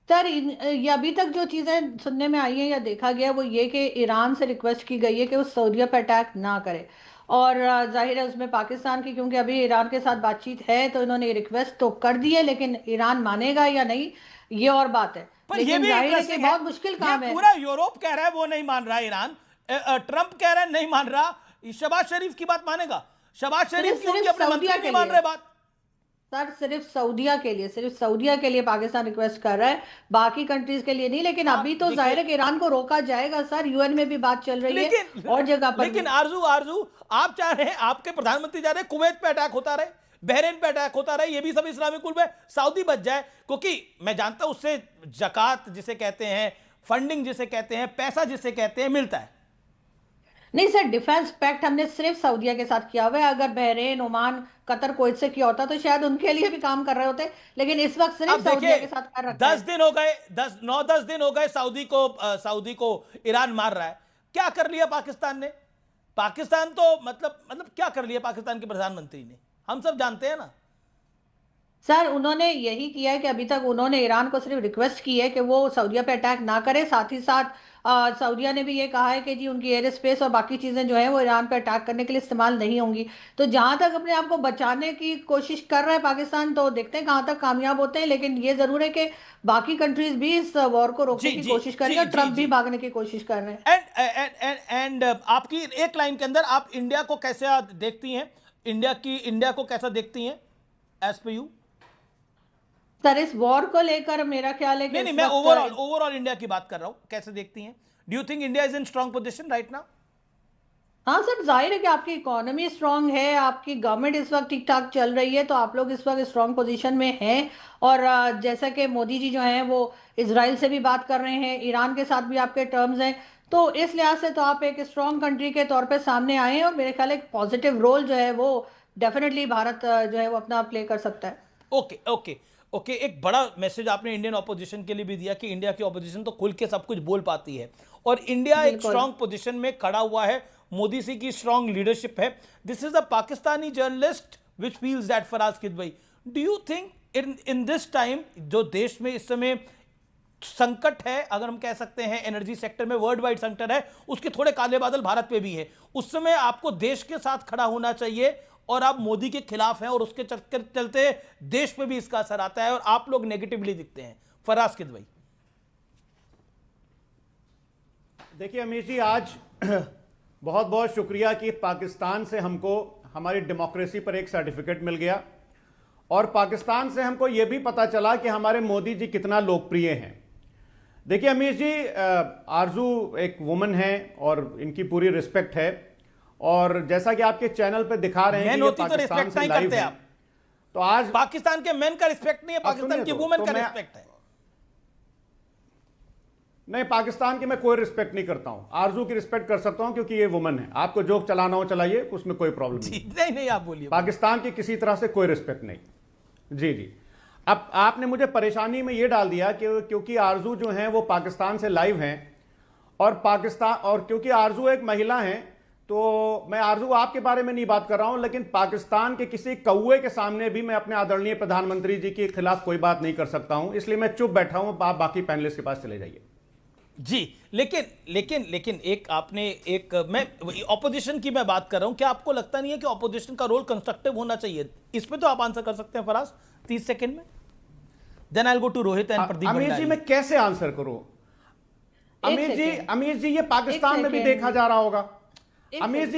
सर ये अभी तक जो चीज़ें सुनने में आई हैं या देखा गया वो ये कि ईरान से रिक्वेस्ट की गई है कि वो सऊदीया पर अटैक ना करे, और जाहिर है उसमें पाकिस्तान की, क्योंकि अभी ईरान के साथ बातचीत है तो इन्होंने रिक्वेस्ट तो कर दी है, लेकिन ईरान मानेगा या नहीं ये और बात है। पर ये भी बहुत मुश्किल काम है। पूरा यूरोप कह रहा है वो नहीं मान रहा, ईरान ट्रंप कह रहा है नहीं मान रहा, शहबाज शरीफ की बात मानेगा? शहबाज शरीफ क्योंकि अपने मंत्री नहीं मान रहे बात। सर सिर्फ सऊदीया के लिए पाकिस्तान रिक्वेस्ट कर रहा है, बाकी कंट्रीज के लिए नहीं। लेकिन अभी तो जाहिर है कि ईरान को रोका जाएगा सर, यूएन में भी बात चल रही है और जगह पर। लेकिन आरजू आप चाह रहे हैं, आपके प्रधानमंत्री चाह रहे हैं कुवैत पे अटैक होता रहे, बहरीन पे अटैक होता रहे, ये भी सब इस्लामिक मुल्क में, सऊदी बच जाए, क्योंकि मैं जानता हूं उससे ज़कात जिसे कहते हैं, फंडिंग जिसे कहते हैं, पैसा जिसे कहते हैं, मिलता है। नहीं सर, डिफेंस पैक्ट हमने सिर्फ सऊदीया के साथ किया हुआ है। अगर बहरीन, ओमान, कतर, कुवैत से किया होता तो शायद उनके लिए भी काम कर रहे होते, लेकिन इस वक्त सिर्फ सऊदीया के साथ कर रखा है। 10 दिन हो गए, 9-10 दिन हो गए सऊदी को ईरान मार रहा है। क्या कर लिया पाकिस्तान ने? पाकिस्तान तो मतलब क्या कर लिया पाकिस्तान के प्रधानमंत्री ने, हम सब जानते हैं ना सर। उन्होंने यही किया है कि अभी तक उन्होंने ईरान को सिर्फ रिक्वेस्ट की है कि वो सऊदीया पे अटैक ना करे, साथ ही साथ सऊदीया ने भी ये कहा है कि जी उनकी एयर स्पेस और बाकी चीज़ें जो है वो ईरान पर अटैक करने के लिए इस्तेमाल नहीं होंगी। तो जहाँ तक अपने आप को बचाने की कोशिश कर रहा है पाकिस्तान, तो देखते हैं कहाँ तक कामयाब होते हैं। लेकिन ये ज़रूर है कि बाकी कंट्रीज भी इस वॉर को रोकने की कोशिश करेंगे और ट्रंप भी भागने की कोशिश कर रहे हैं। एंड आपकी एक लाइन के अंदर आप इंडिया को कैसे देखती हैं, इंडिया को कैसा देखती हैं एज पे यू? सर इस वॉर को लेकर मेरा ख्याल है कि नहीं, मैं ओवरऑल इंडिया की बात कर रहा हूं, कैसे देखती हैं? Do you think India is in strong position right now? हाँ सर, जाहिर है कि आपकी इकोनॉमी स्ट्रांग है, आपकी गवर्नमेंट इस वक्त ठीक ठाक चल रही है, तो आप लोग इस वक्त स्ट्रांग पोजीशन में हैं। और जैसा कि मोदी जी जो हैं वो इजराइल से भी बात कर रहे हैं, ईरान के साथ भी आपके टर्म्स हैं, तो इस लिहाज से तो आप एक स्ट्रांग कंट्री के तौर पे सामने आए हैं। और मेरे ख्याल एक पॉजिटिव रोल जो है वो डेफिनेटली भारत जो है वो अपना प्ले कर सकता है। ओके, एक बड़ा मैसेज आपने इंडियन ऑपोजिशन के लिए भी दिया कि इंडिया की ऑपोजिशन तो खुल के सब कुछ बोल पाती है और इंडिया एक स्ट्रांग पोजीशन में खड़ा हुआ है, मोदी जी की स्ट्रांग लीडरशिप है। This is a Pakistani journalist which feels that Faraz Kidwai. Do you think in this time जो देश में इस समय संकट है, अगर हम कह सकते हैं एनर्जी सेक्टर में वर्ल्ड वाइड संकट है, उसके थोड़े काले बादल भारत पे भी है, उस समय आपको देश के साथ खड़ा होना चाहिए और आप मोदी के खिलाफ हैं और उसके चक्कर चलते देश पे भी इसका असर आता है और आप लोग नेगेटिवली दिखते हैं। फराज किदवई। देखिए अमीश जी, आज बहुत बहुत शुक्रिया कि पाकिस्तान से हमको हमारी डेमोक्रेसी पर एक सर्टिफिकेट मिल गया और पाकिस्तान से हमको यह भी पता चला कि हमारे मोदी जी कितना लोकप्रिय हैं। देखिए अमीश जी, आरजू एक वुमन है और इनकी पूरी रिस्पेक्ट है और जैसा कि आपके चैनल पे दिखा रहे हैं कि ये पाकिस्तान से लाइव है, तो आज पाकिस्तान के मेन का रिस्पेक्ट नहीं है, पाकिस्तान की वुमेन का रिस्पेक्ट है। नहीं, पाकिस्तान की मैं कोई रिस्पेक्ट नहीं करता हूं, आरजू की रिस्पेक्ट कर सकता हूं क्योंकि ये वुमन है। आपको जोक चलाना हो चलाइए, उसमें कोई प्रॉब्लम नहीं, आप बोलिए। पाकिस्तान की किसी तरह से कोई रिस्पेक्ट नहीं। जी, अब आपने मुझे परेशानी में ये डाल दिया कि क्योंकि आरजू जो हैं वो पाकिस्तान से लाइव हैं और क्योंकि आरजू एक महिला हैं, तो मैं आरजू आपके बारे में नहीं बात कर रहा हूं, लेकिन पाकिस्तान के किसी कौवे के सामने भी मैं अपने आदरणीय प्रधानमंत्री जी के खिलाफ कोई बात नहीं कर सकता हूं, इसलिए मैं चुप बैठा हूं। आप बाकी पैनलिस्ट के पास चले जाइए। जी, लेकिन मैं ऑपोजिशन की मैं बात कर रहा हूं। क्या आपको लगता नहीं है कि ऑपोजिशन का रोल कंस्ट्रक्टिव होना चाहिए? इस पे तो आप आंसर कर सकते हैं फराज 30 सेकंड में। Then I will go to Rohit and Pradeep. Amir ji, मैं कैसे आंसर करूं? अमीर जी, ये पाकिस्तान में भी देखा जा रहा होगा। अमीर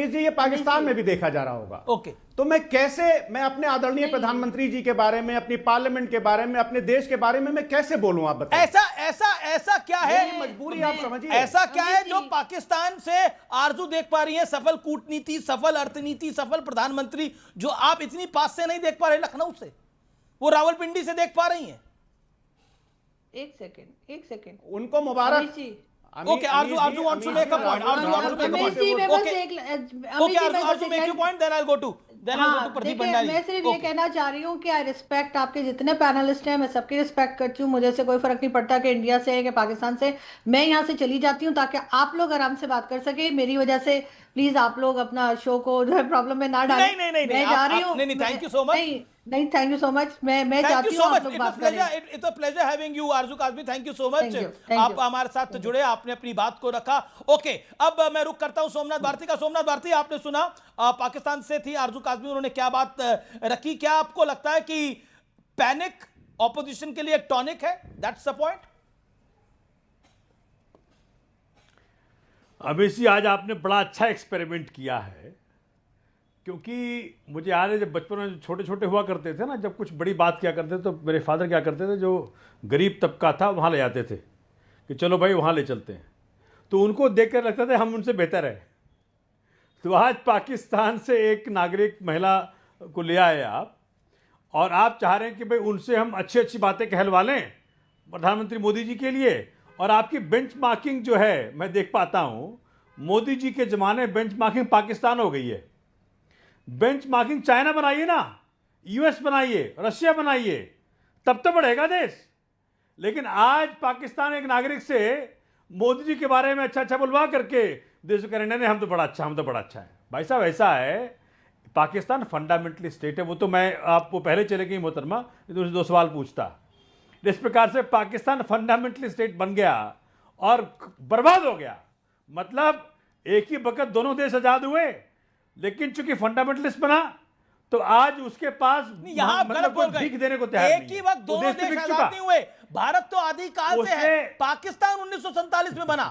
जी, ये पाकिस्तान में भी देखा जा रहा होगा। ओके, तो मैं अपने आदरणीय प्रधानमंत्री जी के बारे में, अपनी पार्लियामेंट के बारे में, अपने देश के बारे में मैं कैसे बोलूं? आप बताइए। ऐसा क्या है, मजबूरी आप समझिए, ऐसा क्या है जो पाकिस्तान से आरजू देख पा रही है? सफल कूटनीति, सफल अर्थनीति, सफल प्रधानमंत्री जो आप इतनी पास से नहीं देख पा रहे, लखनऊ से, वो रावलपिंडी से देख पा रही है। एक सेकेंड, उनको मुबारक। Okay, Arzu wants to make a point. Arzu wants to make a point. Okay, Arzu make your point. Then I'll go to Pradeep Bhandari. मैं सिर्फ ये कहना चाह रही हूँ कि आई रिस्पेक्ट आपके जितने पैनलिस्ट हैं, मैं सबकी रिस्पेक्ट करती हूँ। मुझे से कोई फर्क नहीं पड़ता कि इंडिया से है कि पाकिस्तान से। मैं यहाँ से चली जाती हूँ ताकि आप लोग आराम से बात कर सके। मेरी वजह से प्लीज आप लोग अपना शो को जो है प्रॉब्लम में ना डालें। नहीं, मैं जा रही हूँ। नहीं, थैंक यू सो मच। नहीं, थैंक यू सो मच। मैं चाहती हूँ आप लोग बात करें। It's a pleasure having you Arzoo Kazmi. Thank you so much, आप हमारे साथ जुड़े, आपने अपनी बात को रखा। ओके, अब मैं रुक करता हूं सोमनाथ भारती का। सोमनाथ भारती, आपने सुना पाकिस्तान से थी आरजू काज़मी, उन्होंने क्या बात रखी? क्या आपको लगता है कि पैनिक ऑपोजिशन के लिए एक टॉनिक है? That's the point. Amish ji, आज आपने बड़ा अच्छा एक्सपेरिमेंट किया है, क्योंकि मुझे याद है जब बचपन में छोटे छोटे हुआ करते थे ना, जब कुछ बड़ी बात किया करते थे तो मेरे फादर क्या करते थे, जो गरीब तबका था वहाँ ले जाते थे कि चलो भाई वहाँ ले चलते हैं, तो उनको देख कर लगता था हम उनसे बेहतर है। तो आज पाकिस्तान से एक नागरिक महिला को ले आए आप, और आप चाह रहे हैं कि भाई उनसे हम अच्छी अच्छी बातें कहलवा लें प्रधानमंत्री मोदी जी के लिए। और आपकी बेंचमार्किंग जो है, मैं देख पाता हूँ मोदी जी के ज़माने बेंचमार्किंग पाकिस्तान हो गई है। बेंचमार्किंग चाइना बनाइए ना, यूएस बनाइए, रशिया बनाइए, तब तो बढ़ेगा देश। लेकिन आज पाकिस्तान एक नागरिक से मोदी जी के बारे में अच्छा बुलवा करके देश को कह रहे नहीं हम तो बड़ा अच्छा है। भाई साहब, ऐसा है, पाकिस्तान फंडामेंटली स्टेट है। वो तो मैं आपको पहले चले गई मोहतरमा, तो 2 सवाल पूछता। इस प्रकार से पाकिस्तान फंडामेंटली स्टेट बन गया और बर्बाद हो गया। मतलब एक ही वक्त दोनों देश आजाद हुए, लेकिन चूंकि फंडामेंटलिस्ट बना तो आज उसके पास यहां गलत बोल गए। भीख देने को तैयार एक ही वक्त दोनों देश आजाद नहीं हुए। भारत तो आदि काल से है। पाकिस्तान 1947 में बना,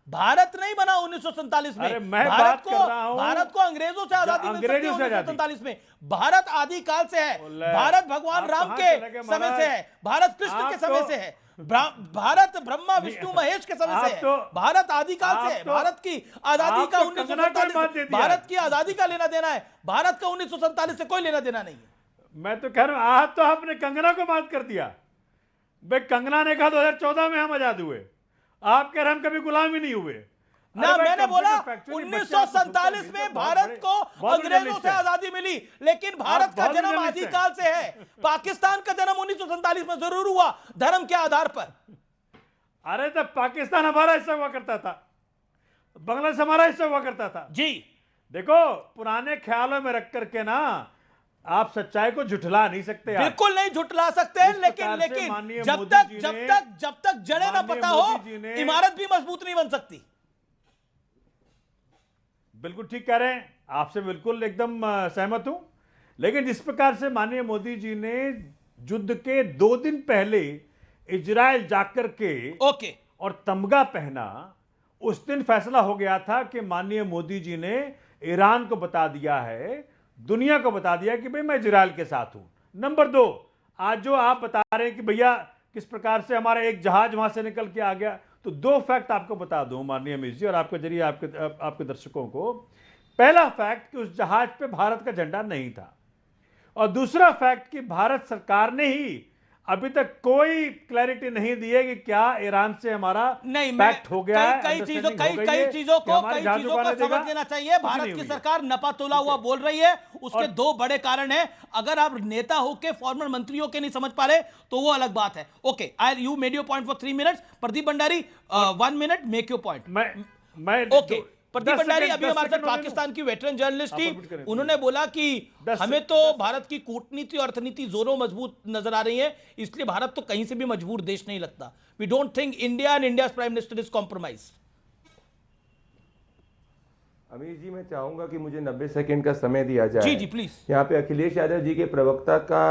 भारत नहीं बना 1947 में। भारत को अंग्रेजों से आजादी मिली 1947 में। भारत आदि काल से है। भारत भगवान राम के समय से है, भारत कृष्ण के समय से है, भारत ब्रह्मा विष्णु महेश के समय से है, भारत आदिकाल से है। भारत की आजादी का 1947, भारत की आजादी का लेना देना है, भारत का 1947 से कोई लेना देना नहीं है। मैं तो कह रहा हूं आज तो आपने कंगना को बात कर दिया। भाई कंगना ने कहा 2014 में हम आजाद हुए, आप कह रहे हम कभी गुलाम ही नहीं हुए ना। मैंने बोला 1947 में भारत को अंग्रेजों से आजादी मिली, लेकिन भारत का जन्म आदिकाल से है। पाकिस्तान का जन्म 1947 में जरूर हुआ, धर्म के आधार पर। अरे तब पाकिस्तान हमारा हिस्सा हुआ करता था, बांग्लादेश हमारा हिस्सा हुआ करता था जी। देखो पुराने ख्यालों में रख करके ना आप सच्चाई को झुठला नहीं सकते। बिल्कुल नहीं झुठला सकते, लेकिन जब तक जड़ें ना पता हो, इमारत भी मजबूत नहीं बन सकती। बिल्कुल ठीक कह रहे हैं, आपसे बिल्कुल एकदम सहमत हूं। लेकिन जिस प्रकार से माननीय मोदी जी ने युद्ध के 2 दिन पहले इजराइल जाकर के और तमगा पहना, उस दिन फैसला हो गया था कि माननीय मोदी जी ने ईरान को बता दिया है, दुनिया को बता दिया कि भाई मैं इजराइल के साथ हूं। नंबर 2, आज जो आप बता रहे हैं कि भैया किस प्रकार से हमारा एक जहाज वहां से निकल के आ गया, तो 2 फैक्ट आपको बता दूं माननीय अमित जी और आपके जरिए आपके दर्शकों को। पहला फैक्ट कि उस जहाज पे भारत का झंडा नहीं था, और दूसरा फैक्ट कि भारत सरकार ने ही अभी तक कोई क्लैरिटी नहीं दी है कि क्या ईरान से हमारा पैक्ट हो गया है। कई चीजों को समझ लेना चाहिए। भारत की सरकार नपा तोला हुआ बोल रही है, उसके 2 बड़े कारण हैं। अगर आप नेता होके फॉर्मर मंत्रियों के नहीं समझ पा रहे तो वो अलग बात है। Okay, you made your point for 3 minutes. Pradeep Bhandari 1 minute, make your point. Okay Pradeep Bhandari अभी हमारे साथ पाकिस्तान की वेटरन जर्नलिस्ट थी, उन्होंने बोला कि हमें तो भारत की कूटनीति और अर्थनीति जोरों मजबूत नजर आ रही है, इसलिए भारत तो कहीं से भी मजबूर देश नहीं लगता। We don't think India and India's prime minister is compromise. Amir ji, मैं चाहूंगा कि मुझे 90 सेकंड का समय दिया जाए। जी जी प्लीज। यहाँ पे अखिलेश यादव जी के प्रवक्ता का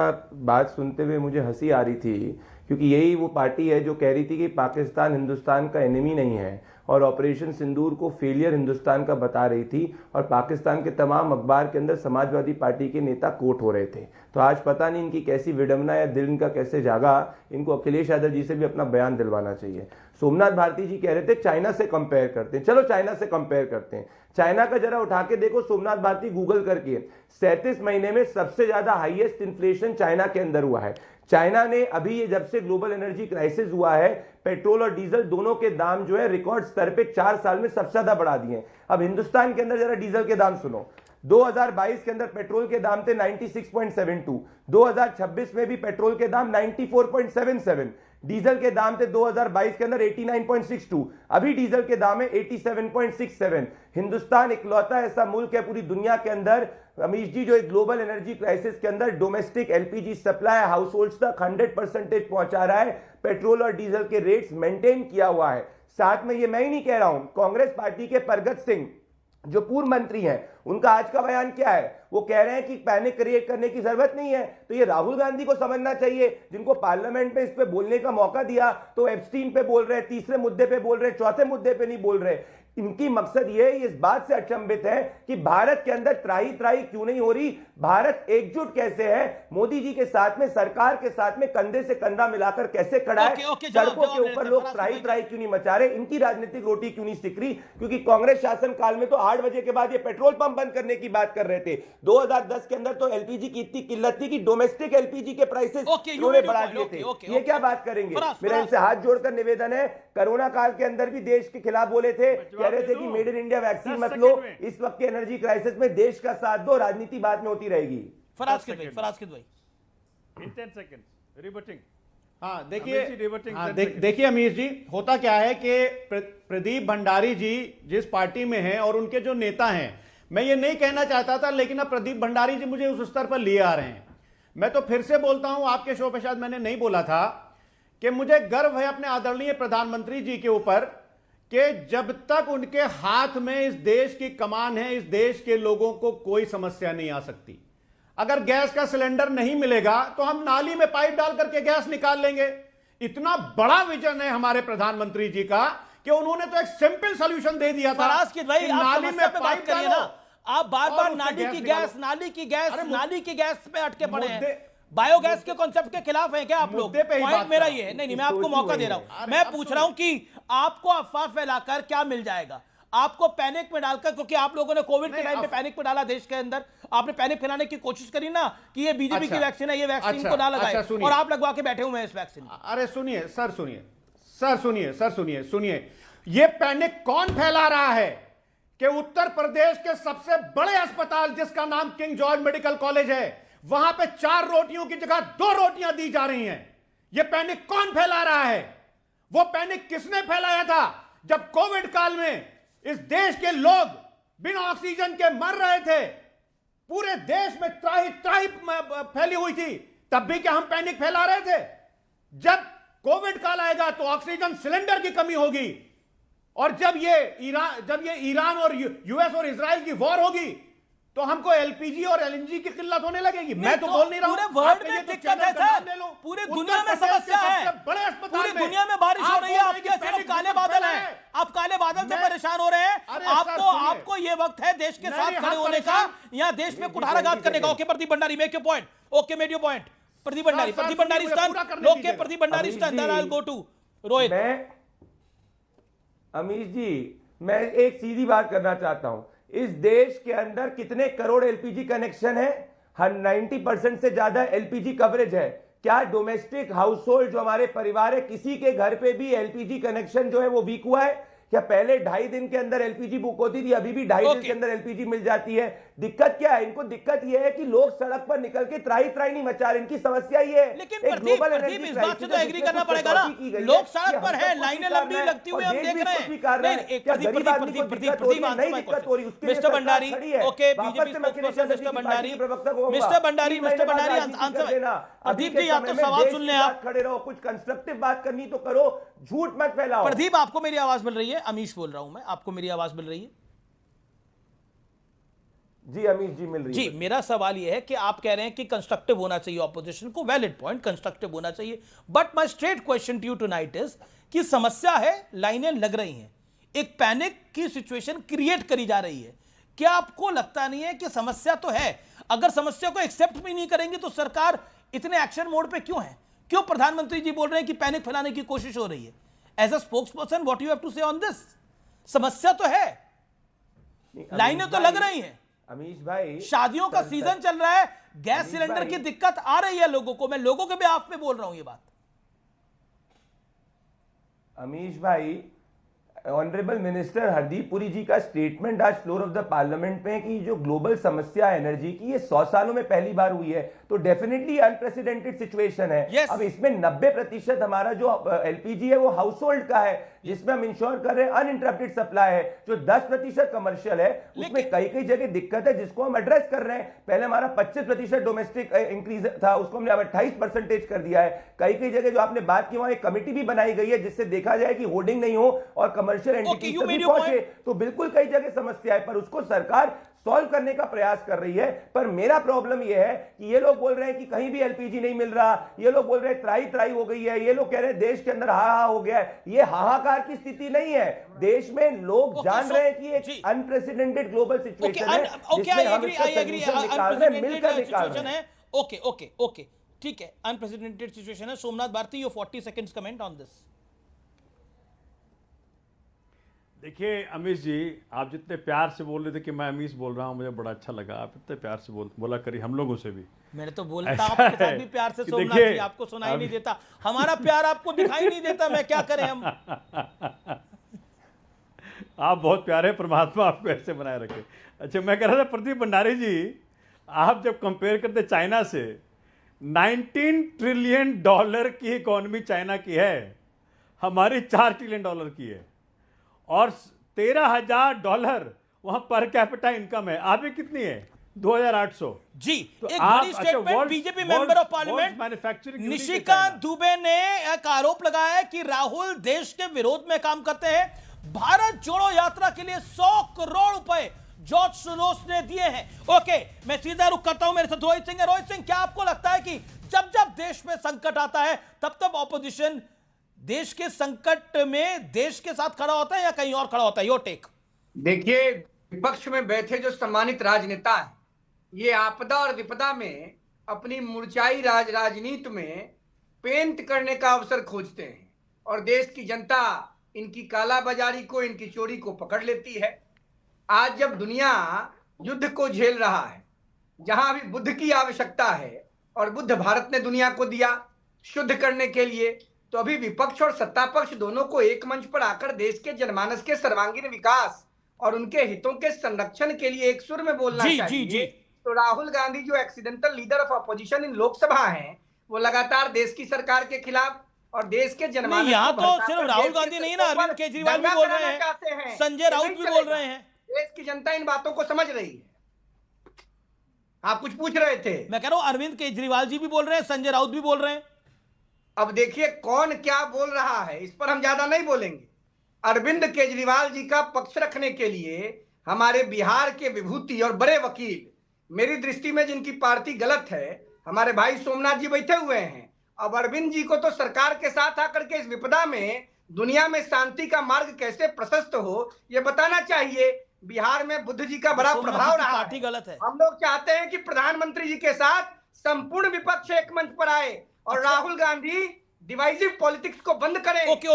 बात सुनते हुए मुझे हंसी आ रही थी, क्योंकि यही वो पार्टी है जो कह रही थी कि पाकिस्तान हिंदुस्तान का एनिमी नहीं है और ऑपरेशन सिंदूर को फेलियर हिंदुस्तान का बता रही थी, और पाकिस्तान के तमाम अखबार के अंदर समाजवादी पार्टी के नेता कोट हो रहे थे। तो आज पता नहीं इनकी कैसी विडंबना या दिल इनका कैसे जागा, इनको अखिलेश यादव जी से भी अपना बयान दिलवाना चाहिए। सोमनाथ भारती जी कह रहे थे चाइना से कंपेयर करते हैं, चलो चाइना से कंपेयर करते हैं। चाइना का जरा उठा के देखो सोमनाथ भारती, गूगल करके 37 महीने में सबसे ज्यादा हाईएस्ट इन्फ्लेशन चाइना के अंदर हुआ है। चाइना ने अभी ये जब से ग्लोबल एनर्जी क्राइसिस हुआ है, पेट्रोल और डीजल दोनों के दाम जो है रिकॉर्ड स्तर पे 4 साल में सबसे ज्यादा बढ़ा दिए हैं। अब हिंदुस्तान के अंदर जरा डीजल के दाम सुनो। 2022 के अंदर पेट्रोल के दाम थे 96.72, 2026 में भी पेट्रोल के दाम 94.77, डीजल के दाम थे 2022 के अंदर 89.62, अभी डीजल के दाम है 87.67। हिंदुस्तान इकलौता ऐसा मुल्क है पूरी दुनिया के अंदर अमीश जी जो एक ग्लोबल एनर्जी क्राइसिस के अंदर domestic LPG supply house holds तक 100% पहुंचा रहा है, पेट्रोल और डीजल के रेट्स मेंटेन किया हुआ है। साथ में ये मैं ही नहीं कह रहा हूं, कांग्रेस पार्टी के परगत सिंह जो पूर्व मंत्री हैं, उनका आज का बयान क्या है? वो कह रहे हैं कि पैनिक क्रिएट करने की जरूरत नहीं है। तो ये राहुल गांधी को समझना चाहिए, जिनको पार्लियामेंट में इस पे बोलने का मौका दिया तो एप्स्टीन पे बोल रहे, तीसरे मुद्दे पे बोल रहे, चौथे मुद्दे पे नहीं बोल रहे। इनकी मकसद ये इस बात से अचंभित है कि भारत के अंदर त्राही त्राही क्यों नहीं हो रही, भारत एकजुट कैसे है, मोदी जी के साथ में, सरकार के साथ में कंधे से कंधा मिलाकर कैसे खड़ा है, सड़कों के ऊपर लोग त्राही त्राही क्यों नहीं मचा रहे, इनकी राजनीतिक रोटी क्यों नहीं सिक रही? क्योंकि कांग्रेस शासन काल में तो 8 बजे के बाद ये पेट्रोल पंप बंद करने की बात कर रहे थे। 2010 के अंदर तो एलपीजी की इतनी किल्लत थी कि डोमेस्टिक एलपीजी के प्राइसेस उन्होंने बढ़ा दिए थे। ये क्या बात करेंगे? मेरा इनसे हाथ जोड़कर निवेदन है, कोरोना काल के अंदर भी देश के खिलाफ बोले थे, कह रहे थे कि मेड इन इंडिया वैक्सीन मत लो, इस वक्त के एनर्जी क्राइसिस में देश का साथ दो, राजनीति बाद में होती रहेगी। फराज किद भाई इन 10 सेकंड्स रिबटिंग। हाँ देखिए अमीर जी, होता क्या है कि प्रदीप भंडारी जी जिस पार्टी में हैं और उनके जो नेता हैं, मैं ये नहीं कहना चाहता था, लेकिन अब प्रदीप भंडारी जी मुझे उस स्तर पर लिए आ रहे हैं। मैं तो फिर से बोलता हूं, आपके शो पे शायद मैंने नहीं बोला था कि मुझे गर्व है अपने आदरणीय प्रधानमंत्री जी के ऊपर, कि जब तक उनके हाथ में इस देश की कमान है, इस देश के लोगों को कोई समस्या नहीं आ सकती। अगर गैस का सिलेंडर नहीं मिलेगा तो हम नाली में पाइप डाल करके गैस निकाल लेंगे। इतना बड़ा विजन है हमारे प्रधानमंत्री जी का कि उन्होंने तो एक सिंपल सॉल्यूशन दे दिया था फराज की भाई, आप नाली में पे बात पाइप करिए डालो। ना। आप बार-बार और नाली उससे की गैस गैस, नाली की गैस, अरे नाली की गैस पे अटके पड़े हैं। मुद्दे- बायोगैस के कॉन्सेप्ट के खिलाफ हैं क्या आप लोग? मुद्दे पे ही पॉइंट बात मेरा कर ये रहा है। हूं। नहीं, मैं आपको मौका दे रहा हूं। मैं पूछ रहा हूं कि आपको अफवाह फैलाकर क्या मिल जाएगा? आपको पैनिक में डालकर, क्योंकि आप लोगों ने कोविड के टाइम पे पैनिक में डाला देश के अंदर, आपने पैनिक फैलाने की कोशिश करी ना कि ये बीजेपी की वैक्सीन है, ये वैक्सीन को ना लगाए, और आप लगवा के बैठे हुए हैं इस वैक्सीन। अरे सुनिए सर, सुनिए, ये पैनिक कौन फैला रहा है कि उत्तर प्रदेश के सबसे बड़े अस्पताल जिसका नाम किंग जॉर्ज मेडिकल कॉलेज है, वहां पे 4 रोटियों की जगह 2 रोटियां दी जा रही हैं। ये पैनिक कौन फैला रहा है? वो पैनिक किसने फैलाया था जब कोविड काल में इस देश के लोग बिना ऑक्सीजन के मर रहे थे, पूरे देश में त्राही फैली हुई थी, तब भी क्या हम पैनिक फैला रहे थे? जब कोविड काल आएगा तो ऑक्सीजन सिलेंडर की कमी होगी, और जब ये ईरान और यूएस और इजराइल की वॉर होगी तो हमको एलपीजी और एलएनजी की किल्लत होने लगेगी। मैं तो बोल नहीं रहा हूं, पूरे वर्ल्ड में दिक्कत है सर, पूरी दुनिया में समस्या है, पूरी दुनिया में बारिश हो रही है, आपके सिर्फ काले बादल हैं, आप काले बादल से परेशान हो रहे हैं। आपको ये वक्त है देश के साथ खड़े होने का, यहाँ देश में कुठाराघात करने का। Okay Pradeep Bhandari, make your point. Okay, make your point. Pradeep Bhandari stun, okay Pradeep Bhandari stun, then I will go to Rohit. Amish ji, मैं एक सीधी बात करना चाहता हूं। इस देश के अंदर कितने करोड़ एलपीजी कनेक्शन है? 90% से ज्यादा एलपीजी कवरेज है। क्या डोमेस्टिक हाउसहोल्ड जो हमारे परिवार है, किसी के घर पे भी एलपीजी कनेक्शन जो है वो वीक हुआ है? क्या पहले 2.5 दिन के अंदर एलपीजी बुक होती थी, अभी भी 2.5 दिन के अंदर एलपीजी मिल जाती है? दिक्कत क्या है इनको? दिक्कत यह है कि लोग सड़क पर निकल के त्राही नहीं मचा रहे। इनकी समस्या ये है। लेकिन प्रदीप, इस बात से तो एग्री करना पड़ेगा ना, लोग सड़क पर हैं, लाइनें लंबी लगती हुई हम देख रहे हैं। Mister Bhandari, okay, BJP spokesperson mister Bhandari, answer. Pradeep ji, आप तो सवाल सुन लें, आप खड़े रहो, कुछ कंस्ट्रक्टिव बात करनी तो करो, झूठ मत फैलाओ। प्रदीप, आपको मेरी आवाज मिल रही है? अमीश बोल रहा हूं मैं, आपको मेरी आवाज मिल रही है? जी अमीश जी, मिल रही है। जी, मेरा सवाल यह है कि आप कह रहे हैं कि कंस्ट्रक्टिव होना चाहिए ऑपोजिशन को, वैलिड पॉइंट, कंस्ट्रक्टिव होना चाहिए, but my straight question to you tonight is कि समस्या है, लाइनें लग रही हैं, एक पैनिक की सिचुएशन क्रिएट करी जा रही है। क्या आपको लगता नहीं है कि समस्या तो है? अगर समस्या को एक्सेप्ट भी नहीं करेंगे तो सरकार इतने एक्शन मोड पे क्यों है? क्यों प्रधानमंत्री जी बोल रहे हैं कि पैनिक फैलाने की कोशिश हो रही है? As a spokesperson, what you have to say on this? समस्या तो है, लाइनें तो लग रही हैं। अमीश भाई, शादियों का सीजन चल रहा है, गैस सिलेंडर की दिक्कत आ रही है लोगों को। मैं लोगों के बिहाफ पे बोल रहा हूं ये बात। अमीश भाई, ऑनरेबल मिनिस्टर हरदीप पुरी जी का स्टेटमेंट आज फ्लोर ऑफ द पार्लियामेंट में कि जो ग्लोबल समस्या है एनर्जी की, ये 100 सालों में पहली बार हुई है, तो डेफिनेटली अनप्रेसिडेंटेड सिचुएशन है। yes. अब इसमें 90% हमारा जो एलपीजी है वो हाउस होल्ड का है, जिसमें हम इंश्योर कर रहे हैं अनइंटरप्टेड सप्लाई है। जो 10% कमर्शियल है, उसमें कई जगह दिक्कत है जिसको हम एड्रेस कर रहे हैं। पहले हमारा 25% डोमेस्टिक इंक्रीज था, उसको हमने अब 28% कर दिया है। कई जगह जो आपने बात की, वहां एक कमिटी भी बनाई गई है जिससे देखा जाए कि होर्डिंग नहीं हो और कमर्शियल एंटिटीज तक भी पहुंचे। तो बिल्कुल कई जगह समस्या है, पर उसको सरकार सॉल्व करने का प्रयास कर रही है। पर मेरा प्रॉब्लम यह है कि ये लोग बोल रहे हैं कि कहीं भी एलपीजी नहीं मिल रहा, ये लोग बोल रहे हैं त्राही हो गई है, ये लोग कह रहे हैं देश के अंदर हाहा हो गया है। ये हाहाकार की स्थिति नहीं है, देश में लोग जान रहे हैं कि एक अनप्रेसिडेंटेड ग्लोबल सिचुएशन है जिसमें हम इसका सॉल्यूशन निकाल रहे हैं, मिलकर निकाल रहे हैं। ओके, ठीक है, अनप्रेसिडेंटेड सिचुएशन है। Somnath Bharti, your 40 seconds comment on this. देखिए अमीश जी, आप जितने प्यार से बोल रहे थे कि मैं अमीश बोल रहा हूँ, मुझे बड़ा अच्छा लगा। आप इतने प्यार से बोला करिए हम लोगों से भी। मैंने तो बोलता आपके साथ भी प्यार से, सोमनाथ जी, आपको सुनाई नहीं देता, हमारा प्यार आपको दिखाई नहीं देता, मैं क्या करें हम। आप बहुत प्यारे, परमात्मा आपको ऐसे बनाए रखे। अच्छा, मैं कह रहा था प्रदीप भंडारी जी, आप जब कंपेयर करते चाइना से, 19 ट्रिलियन डॉलर की इकोनॉमी चाइना की है, हमारी 4 ट्रिलियन डॉलर की है, और $13,000 वहां पर कैपिटा इनकम है। आप कितनी है? 2,800। जी, तो एक बड़ी statement BJP member of parliament manufacturing Nishikant Dubey ने एक आरोप लगाया है कि राहुल देश के विरोध में काम करते हैं। भारत जोड़ो यात्रा के लिए 100 करोड़ रुपए जॉर्ज सोरोस ने दिए हैं। ओके, मैं सीधा रुख करता हूं, मेरे साथ रोहित सिंह है। रोहित सिंह, क्या आपको लगता है कि जब जब देश में संकट आता है तब तब ऑपोजिशन देश के संकट में देश के साथ खड़ा होता है या कहीं और खड़ा होता है? Your take. देखिए, विपक्ष में बैठे जो सम्मानित राजनेता है, ये आपदा और विपदा में अपनी मुरझाई राजनीति में पेंट करने का अवसर खोजते हैं और देश की जनता इनकी कालाबाजारी को, इनकी चोरी को पकड़ लेती है। आज जब दुनिया युद्ध को झेल रहा है, जहां अभी बुद्ध की आवश्यकता है और बुद्ध भारत ने दुनिया को दिया शुद्ध करने के लिए, तो अभी विपक्ष और सत्ता पक्ष दोनों को एक मंच पर आकर देश के जनमानस के सर्वांगीण विकास और उनके हितों के संरक्षण के लिए एक सुर में बोलना चाहिए। तो राहुल गांधी जो accidental leader of opposition in Lok Sabha हैं, वो लगातार देश की सरकार के खिलाफ और देश के जनमानस यहाँ तो सिर्फ राहुल गांधी नहीं ना, अरविंद केजरीवाल भी बोल रहे हैं, संजय राउत भी बोल रहे हैं। देश की जनता इन बातों को समझ रही है। आप कुछ पूछ रहे थे? मैं कह रहा हूं अरविंद केजरीवाल जी भी बोल रहे हैं, संजय राउत भी बोल रहे हैं। अब देखिए कौन क्या बोल रहा है, इस पर हम ज्यादा नहीं बोलेंगे। अरविंद केजरीवाल जी का पक्ष रखने के लिए हमारे बिहार के विभूति और बड़े वकील, मेरी दृष्टि में जिनकी पार्टी गलत है, हमारे भाई सोमनाथ जी बैठे हुए हैं। अब अरविंद जी को तो सरकार के साथ आकर के इस विपदा में दुनिया में शांति का मार्ग कैसे प्रशस्त हो, ये बताना चाहिए। बिहार में बुद्ध जी का बड़ा प्रभाव रहा है। गलत है। हम लोग चाहते हैं कि प्रधानमंत्री जी के साथ संपूर्ण विपक्ष एक मंच पर आए और राहुल गांधी डिवाइसिव पॉलिटिक्स को बंद करें। ओके,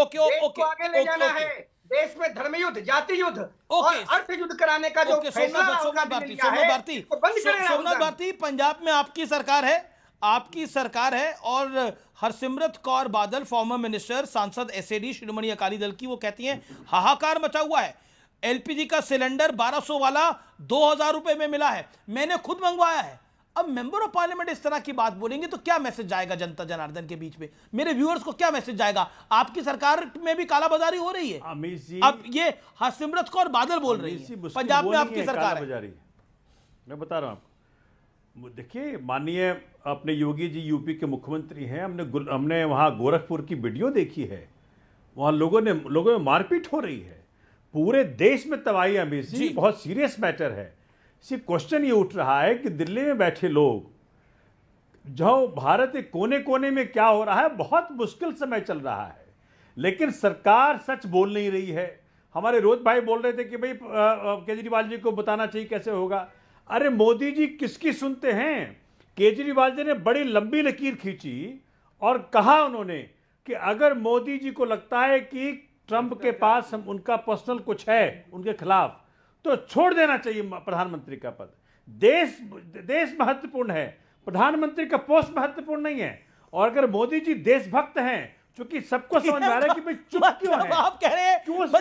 आगे ले जाना है। देश में धर्म युद्ध, जाति युद्ध और अर्थ युद्ध कराने का जो फैसला सोमनाथ भारती, पंजाब में आपकी सरकार है और हरसिमरत कौर बादल, फॉर्मर मिनिस्टर, सांसद एसएडी शिरोमणि अकाली दल की, वो कहती हैं हाहाकार मचा हुआ है, एलपीजी का सिलेंडर 1200 वाला 2000 रुपए में मिला है, मैंने खुद मंगवाया है। अब मेंबर ऑफ पार्लियामेंट इस तरह की बात बोलेंगे तो क्या मैसेज जाएगा जनता जनार्दन के बीच में? मेरे व्यूअर्स को क्या मैसेज जाएगा? आपकी सरकार में भी कालाबाजारी हो रही है। अमित जी, अब ये हरसिमरत कौर बादल बोल रही है, पंजाब में आपकी सरकार है। मैं बता रहा हूं आपको, देखिए माननीय अपने योगी जी यूपी के मुख्यमंत्री हैं। हमने वहां गोरखपुर की वीडियो देखी है, वहां लोगों में मारपीट हो रही है, पूरे देश में तबाही। अमित जी, बहुत सीरियस मैटर है। सिर्फ क्वेश्चन ये उठ रहा है कि दिल्ली में बैठे लोग, जो भारत के कोने कोने में क्या हो रहा है, बहुत मुश्किल समय चल रहा है, लेकिन सरकार सच बोल नहीं रही है। हमारे रोहित भाई बोल रहे थे कि भाई केजरीवाल जी को बताना चाहिए कैसे होगा। अरे मोदी जी किसकी सुनते हैं? केजरीवाल जी ने बड़ी लंबी लकीर खींची और कहा उन्होंने कि अगर मोदी जी को लगता है कि ट्रंप के पास उनका पर्सनल कुछ है उनके खिलाफ, तो छोड़ देना चाहिए प्रधानमंत्री का पद। देश महत्वपूर्ण है, प्रधानमंत्री का पोस्ट महत्वपूर्ण नहीं है। और अगर मोदी जी देशभक्त हैं, क्योंकि सबको समझ में आ रहा है कि भाई चुप क्यों है। आप कह रहे हैं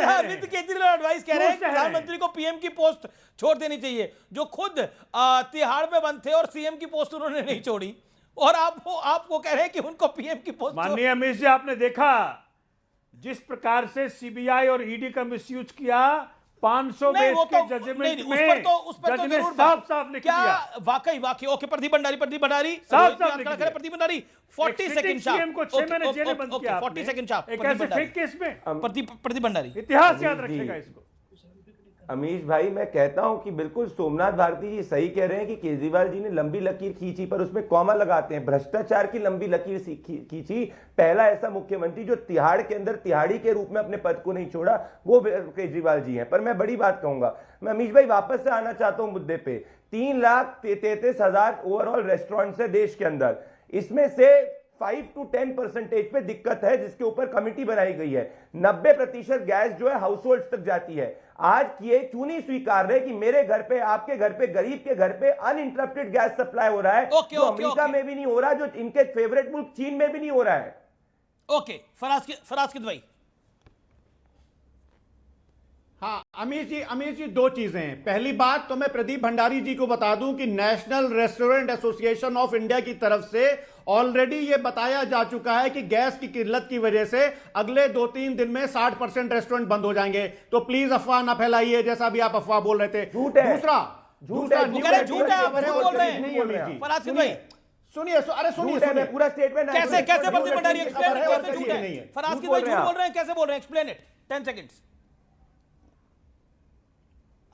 अरविंद केजरीवाल एडवाइस कह रहे हैं प्रधानमंत्री को पीएम की पोस्ट छोड़ देनी चाहिए, जो खुद तिहाड़ में बंद थे और सीएम की पोस्ट उन्होंने नहीं छोड़ी, और आपको कह रहे हैं कि उनको पीएम की पोस्ट। माननीय अमित जी, आपने देखा जिस प्रकार से सीबीआई और ईडी का मिसयूज किया, 500 पेज के जजमेंट में जज ने साफ लिख दिया। वाकई okay, Pradeep Bhandari Pradeep Bhandari 40 second CM को 6 महीने जेल में बंद किया 40 सेकंड एक ऐसे फेक केस में। प्रदीप भंडारी, इतिहास याद रखेगा इसको। अमीश भाई, मैं कहता हूं कि बिल्कुल सोमनाथ भारती जी सही कह रहे हैं कि केजरीवाल जी ने लंबी लकीर खींची, पर उसमें कॉमा लगाते हैं, भ्रष्टाचार की लंबी लकीर खींची। पहला ऐसा मुख्यमंत्री जो तिहाड़ के अंदर तिहाड़ी के रूप में अपने पद को नहीं छोड़ा, वो केजरीवाल जी हैं। पर मैं बड़ी बात कहूंगा, मैं अमीश भाई वापस से आना चाहता हूं मुद्दे पे। 3,33,000 ओवरऑल रेस्टोरेंट्स है देश के अंदर, इसमें से 5 to 10% पे दिक्कत है, जिसके ऊपर कमिटी बनाई गई है। 90% गैस जो है हाउस होल्ड तक जाती है। आज ये क्यों नहीं स्वीकार रहे कि मेरे घर पे, आपके घर पे, गरीब के घर पे अनइंटरप्टेड गैस सप्लाई हो रहा है, जो अमेरिका में भी नहीं हो रहा, जो इनके फेवरेट मुल्क चीन में भी नहीं हो रहा है। ओके, फराज की दवाई। हाँ अमीश जी, दो चीजें हैं। पहली बात तो मैं प्रदीप भंडारी जी को बता दूं कि national restaurant association of India की तरफ से ऑलरेडी ये बताया जा चुका है कि गैस की किल्लत की वजह से अगले 2-3 दिन में 60% रेस्टोरेंट बंद हो जाएंगे। तो प्लीज अफवाह ना फैलाइए, जैसा भी आप अफवाह बोल रहे थे। झूठ है, आप झूठ बोल रहे हैं। फराज की दवाई सुनिए, सुनिए पूरा स्टेटमेंट कैसे प्रदीप भंडारी एक्सप्लेन, कैसे झूठ है? फराज की दवाई झूठ बोल रहे हैं, कैसे बोल रहे हैं? Explain it, 10 seconds.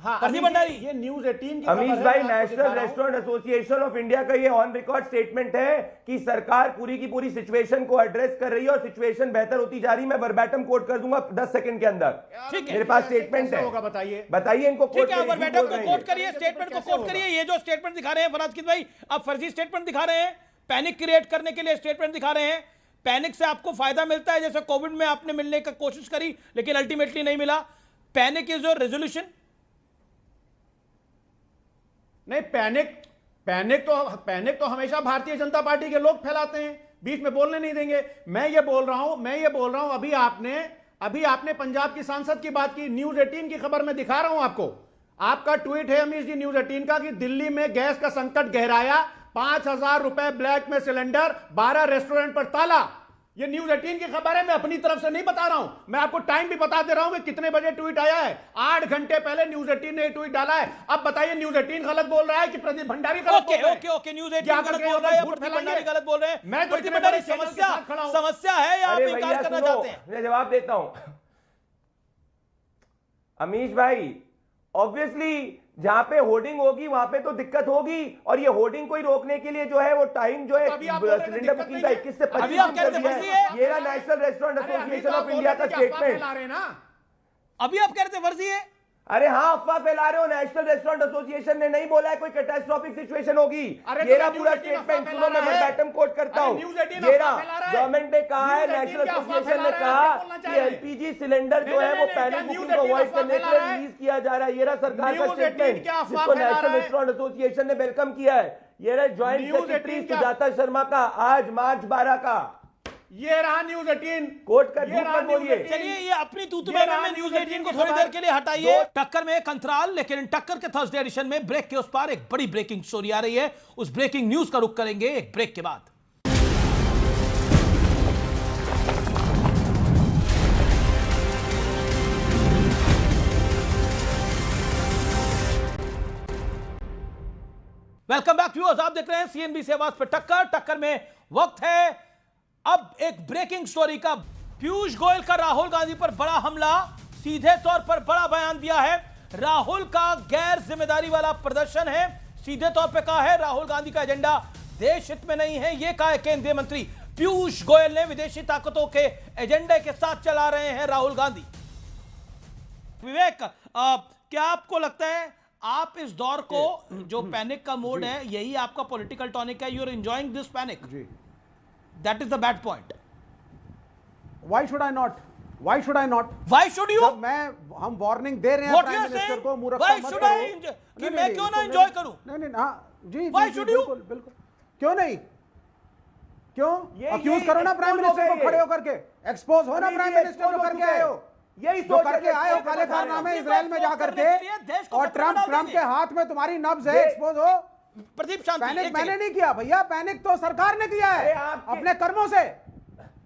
हाँ, फर्जी भंडारी, ये न्यूज 18 की अमीश खबर है, भाई, मैं आपको नेशनल दिखा रहा हूं। रेस्टोरेंट एसोसिएशन ऑफ इंडिया का ये ऑन रिकॉर्ड स्टेटमेंट है कि सरकार पूरी की पूरी सिचुएशन को एड्रेस कर रही है और सिचुएशन बेहतर होती जा रही है। मैं वर्बैटम कोट कर दूंगा 10 सेकंड के अंदर। ठीक है, मेरे पास स्टेटमेंट है, होगा बताइए, बताइए इनको। ठीक है, वर्बैटम को कोट करिए, स्टेटमेंट को कोट करिए। ये जो स्टेटमेंट दिखा रहे हैं फराजकीद भाई, आप फर्जी स्टेटमेंट दिखा रहे हैं, पैनिक क्रिएट करने के लिए स्टेटमेंट दिखा रहे हैं। पैनिक से आपको फायदा मिलता है, जैसे कोविड में आपने मिलने की कोशिश करी लेकिन अल्टीमेटली नहीं मिला। Panic is your resolution? नहीं, पैनिक तो हमेशा भारतीय जनता पार्टी के लोग फैलाते हैं, बीच में बोलने नहीं देंगे। मैं ये बोल रहा हूं अभी आपने पंजाब की सांसद की बात की, न्यूज 18 की खबर मैं दिखा रहा हूं आपको। आपका ट्वीट है अमीश जी न्यूज 18 का कि दिल्ली में गैस का संकट गहराया, 5,000 रुपए ब्लैक में सिलेंडर, 12 रेस्टोरेंट पर ताला। ये न्यूज 18 की खबर है, मैं अपनी तरफ से नहीं बता रहा हूं, मैं आपको टाइम भी बता दे रहा हूं कि कितने बजे ट्वीट आया है। 8 घंटे पहले न्यूज 18 ने ट्वीट डाला है। अब बताइए न्यूज 18 गलत बोल रहा है कि प्रदीप भंडारी गलत बोल रहा है? ओके, न्यूज 18 गलत बोल रहा है या प्रदीप भंडारी गलत बोल रहे हैं? मैं तो प्रदीप भंडारी समस्या है या आप इनकार करना चाहते हैं? मैं जवाब देता हूं अमीश भाई। ऑब्वियसली जहां पे होर्डिंग होगी वहां पे तो दिक्कत होगी, और ये होर्डिंग को ही रोकने के लिए जो है वो टाइम जो है सिलेंडर बुकिंग का 21 से 25 कर दिया है। ये रहा national restaurant association of India का स्टेटमेंट। अभी आप कह रहे थे फर्जी है? अरे हाँ, अफवाह फैला रहे हो। नेशनल रेस्टोरेंट एसोसिएशन ने नहीं बोला है कोई कैटास्ट्रोफिक सिचुएशन होगी। ये रहा पूरा स्टेटमेंट, सुनो मैं वर्बैटम कोट करता हूं। ये रहा, गवर्नमेंट ने कहा है, नेशनल एसोसिएशन ने कहा कि एलपीजी सिलेंडर जो है वो पैनिक बुकिंग को अवॉइड करने के लिए रिलीज किया जा रहा है। ये रहा सरकार का स्टेटमेंट, जिसको नेशनल रेस्टोरेंट एसोसिएशन ने वेलकम किया है। ये रहा ज्वाइंट सेक्रेटरी सुजाता शर्मा का आज मार्च 12 का। ये रहा न्यूज 18 कोट कर बोलिए। चलिए, ये अपनी तूतमे में न्यूज 18 को थोड़ी देर के लिए हटाइए। टक्कर में एक अंतराल, लेकिन टक्कर के थर्सडे एडिशन में ब्रेक के उस पार एक बड़ी ब्रेकिंग स्टोरी आ रही है। उस ब्रेकिंग न्यूज का रुख करेंगे एक ब्रेक के बाद। वेलकम बैक व्यूअर्स, आप देख रहे हैं सीएनबीसी आवाज पे टक्कर में वक्त है अब एक ब्रेकिंग स्टोरी का। पीयूष गोयल का राहुल गांधी पर बड़ा हमला, सीधे तौर पर बड़ा बयान दिया है। राहुल का गैर जिम्मेदारी वाला प्रदर्शन है, सीधे तौर पर कहा है राहुल गांधी का एजेंडा देश हित में नहीं है। यह कहा है केंद्रीय मंत्री पीयूष गोयल ने। विदेशी ताकतों के एजेंडे के साथ चला रहे हैं राहुल गांधी। विवेक, क्या आपको लगता है आप इस दौर को, जो पैनिक का मोड है, यही आपका पॉलिटिकल टॉनिक है? You are enjoying this panic? That is the bad point. Why should I not? Why should I not? Why should you? हम वार्निंग दे रहे हैं प्राइम मिनिस्टर को, मूर्खता मत करो। Why should I? कि मैं क्यों ना एंजॉय करूं? नहीं, हाँ जी। Why should you? बिल्कुल। क्यों नहीं? क्यों? अक्यूज करो ना प्राइम मिनिस्टर को खड़े होकर के, एक्सपोज हो ना प्राइम मिनिस्टर जो करके आए हो, यही जो करके आए हो काले कारनामे इजराइल में जाकर के, और ट्रम्प के हाथ में तुम्हारी नब्ज है, एक्सपोज हो। प्रदीप शांति, पैनिक मैंने नहीं किया भैया, पैनिक तो सरकार ने किया है अपने कर्मों से।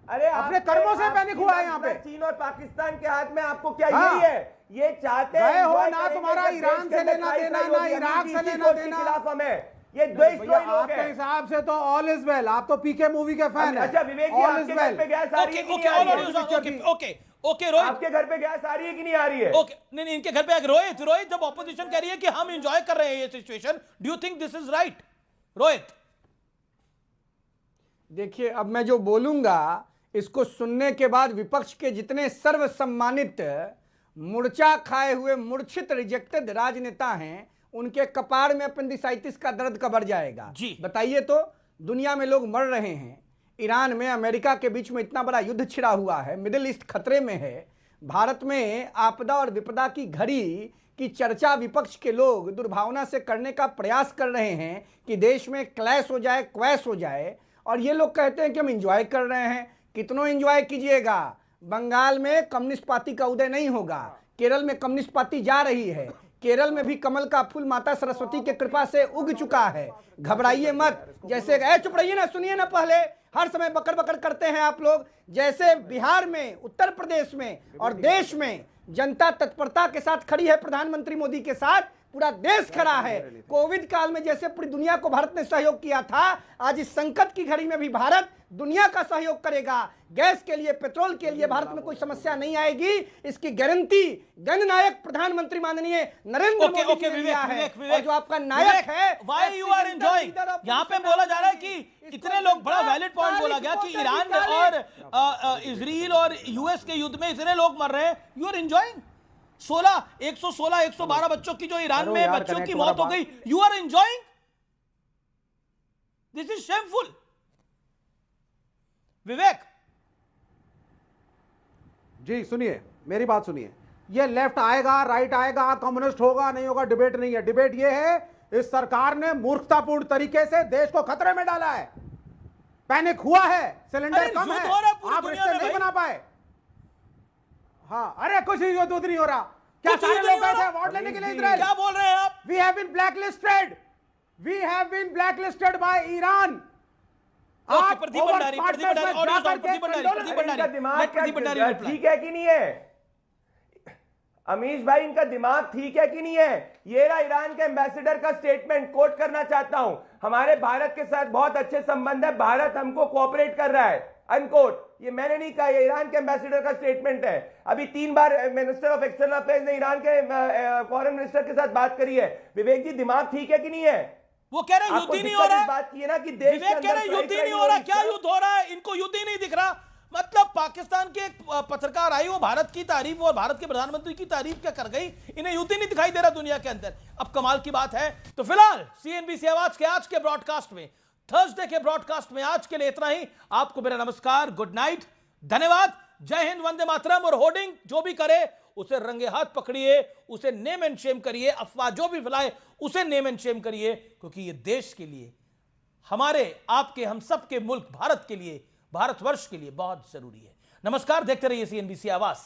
अरे अपने कर्मों से पैनिक हुआ है यहाँ पे। चीन और पाकिस्तान के हाथ में आपको क्या यही है? ये चाहते हैं हो ना तुम्हारा ईरान से लेना देना, ना इराक से लेना देना। खिलाफ हमें ये देशद्रोही लोग हैं। आपके हिसाब से तो ऑल इज वेल, आप तो पीके मूवी के फैन हैं। अच्छा विवेक जी, आपके घर पे गैस आ रही है कि नहीं आ रही है? ओके रोहित, आपके घर पे गैस आ रही है कि नहीं आ रही है? ओके, नहीं इनके घर पे रोहित जब ऑपोजिशन कह रही है कि हम एंजॉय कर रहे हैं ये situation, do you think this is right? Rohit, देखिए, अब मैं जो बोलूंगा इसको सुनने के बाद विपक्ष के जितने सर्वसम्मानित मूर्छा खाए हुए मूर्छित रिजेक्टेड राजनेता हैं, उनके कपाड़ में अपेंडिसाइटिस का दर्द कबर जाएगा जी। बताइए तो, दुनिया में लोग मर रहे हैं, ईरान में अमेरिका के बीच में इतना बड़ा युद्ध छिड़ा हुआ है, मिडिल ईस्ट खतरे में है, भारत में आपदा और विपदा की घड़ी की चर्चा विपक्ष के लोग दुर्भावना से करने का प्रयास कर रहे हैं कि देश में क्लैश हो जाए, क्वैश हो जाए, और ये लोग कहते हैं कि हम एंजॉय कर रहे हैं। कितनों एंजॉय कीजिएगा, बंगाल में कम्युनिस्ट पार्टी का उदय नहीं होगा, केरल में कम्युनिस्ट पार्टी जा रही है, केरल में भी कमल का फूल माता सरस्वती की कृपा से उग चुका है। घबराइए मत, जैसे चुप रहिए ना, सुनिए ना, पहले हर समय बकर बकर करते हैं आप लोग। जैसे बिहार में, उत्तर प्रदेश में और देश में जनता तत्परता के साथ खड़ी है प्रधानमंत्री मोदी के साथ, पूरा देश खड़ा है। कोविड काल में जैसे पूरी दुनिया को भारत ने सहयोग किया था, आज इस संकट की घड़ी में भी भारत दुनिया का सहयोग करेगा। गैस के लिए, पेट्रोल के लिए भारत में कोई समस्या नहीं आएगी, इसकी गारंटी जननायक प्रधानमंत्री माननीय नरेंद्र मोदी ने दिया है। और जो आपका नायक है, व्हाई यू आर एंजॉयिंग, यहाँ पे बोला जा रहा है कि इतने लोग, बड़ा वैलिड पॉइंट बोला गया कि ईरान और इजराइल और यूएस के युद्ध में इतने लोग मर रहे हैं, यू आर एंजॉयिंग। 112 बच्चों की जो ईरान में बच्चों की मौत हो गई, you are enjoying. This is shameful. Vivek ji सुनिए, मेरी बात सुनिए। ये लेफ्ट आएगा, राइट आएगा, कम्युनिस्ट होगा, नहीं होगा, डिबेट नहीं है। डिबेट ये है, इस सरकार ने मूर्खतापूर्ण तरीके से देश को खतरे में डाला है। पैनिक हुआ है, सिलेंडर कम है, आप रिश्ते नहीं बना पाए। हाँ, अरे कुछ ही युद्ध नहीं हो रहा। क्या सारे लोग बैठे हैं वोट लेने के लिए इजराइल? क्या बोल रहे हैं आप? We have been blacklisted, we have been blacklisted by Iran. ठीक है कि नहीं है अमीश भाई, इनका दिमाग ठीक है कि नहीं है? ये रहा ईरान के एम्बेसडर का स्टेटमेंट, कोट करना चाहता हूं। हमारे भारत के साथ बहुत अच्छे संबंध है, भारत हमको कोऑपरेट कर रहा है, अनकोट। ये मैंने नहीं कहा, ये ईरान के एम्बेसडर का स्टेटमेंट है। अभी 3 बार मिनिस्टर ऑफ एक्सटर्नल अफेयर्स ने ईरान के फॉरेन मिनिस्टर के साथ बात करी है। विवेक जी, दिमाग ठीक है कि नहीं है? वो कह रहे हैं युद्ध ही नहीं हो रहा है। बात की है ना कि देश विवेक कह रहे हैं युद्ध ही नहीं हो रहा। क्या युद्ध हो रहा है? इनको युद्ध ही नहीं दिख रहा। मतलब पाकिस्तान के एक पत्रकार आई, वो भारत की तारीफ और भारत के प्रधानमंत्री की तारीफ क्या कर गई, इन्हें युद्ध ही नहीं दिखाई दे रहा दुनिया के अंदर। अब कमाल की बात है। तो फिलहाल सीएनबीसी आवाज के आज के ब्रॉडकास्ट में, थर्सडे के ब्रॉडकास्ट में आज के लिए इतना ही। आपको मेरा नमस्कार, गुड नाइट, धन्यवाद, जय हिंद, वंदे मातरम। और होर्डिंग जो भी करे उसे रंगे हाथ पकड़िए, उसे नेम एंड शेम करिए, अफवाह जो भी फैलाए उसे नेम एंड शेम करिए, क्योंकि ये देश के लिए, हमारे आपके हम सब के मुल्क भारत के लिए, भारतवर्ष के लिए बहुत जरूरी है। नमस्कार, देखते रहिए सीएनबीसी आवाज।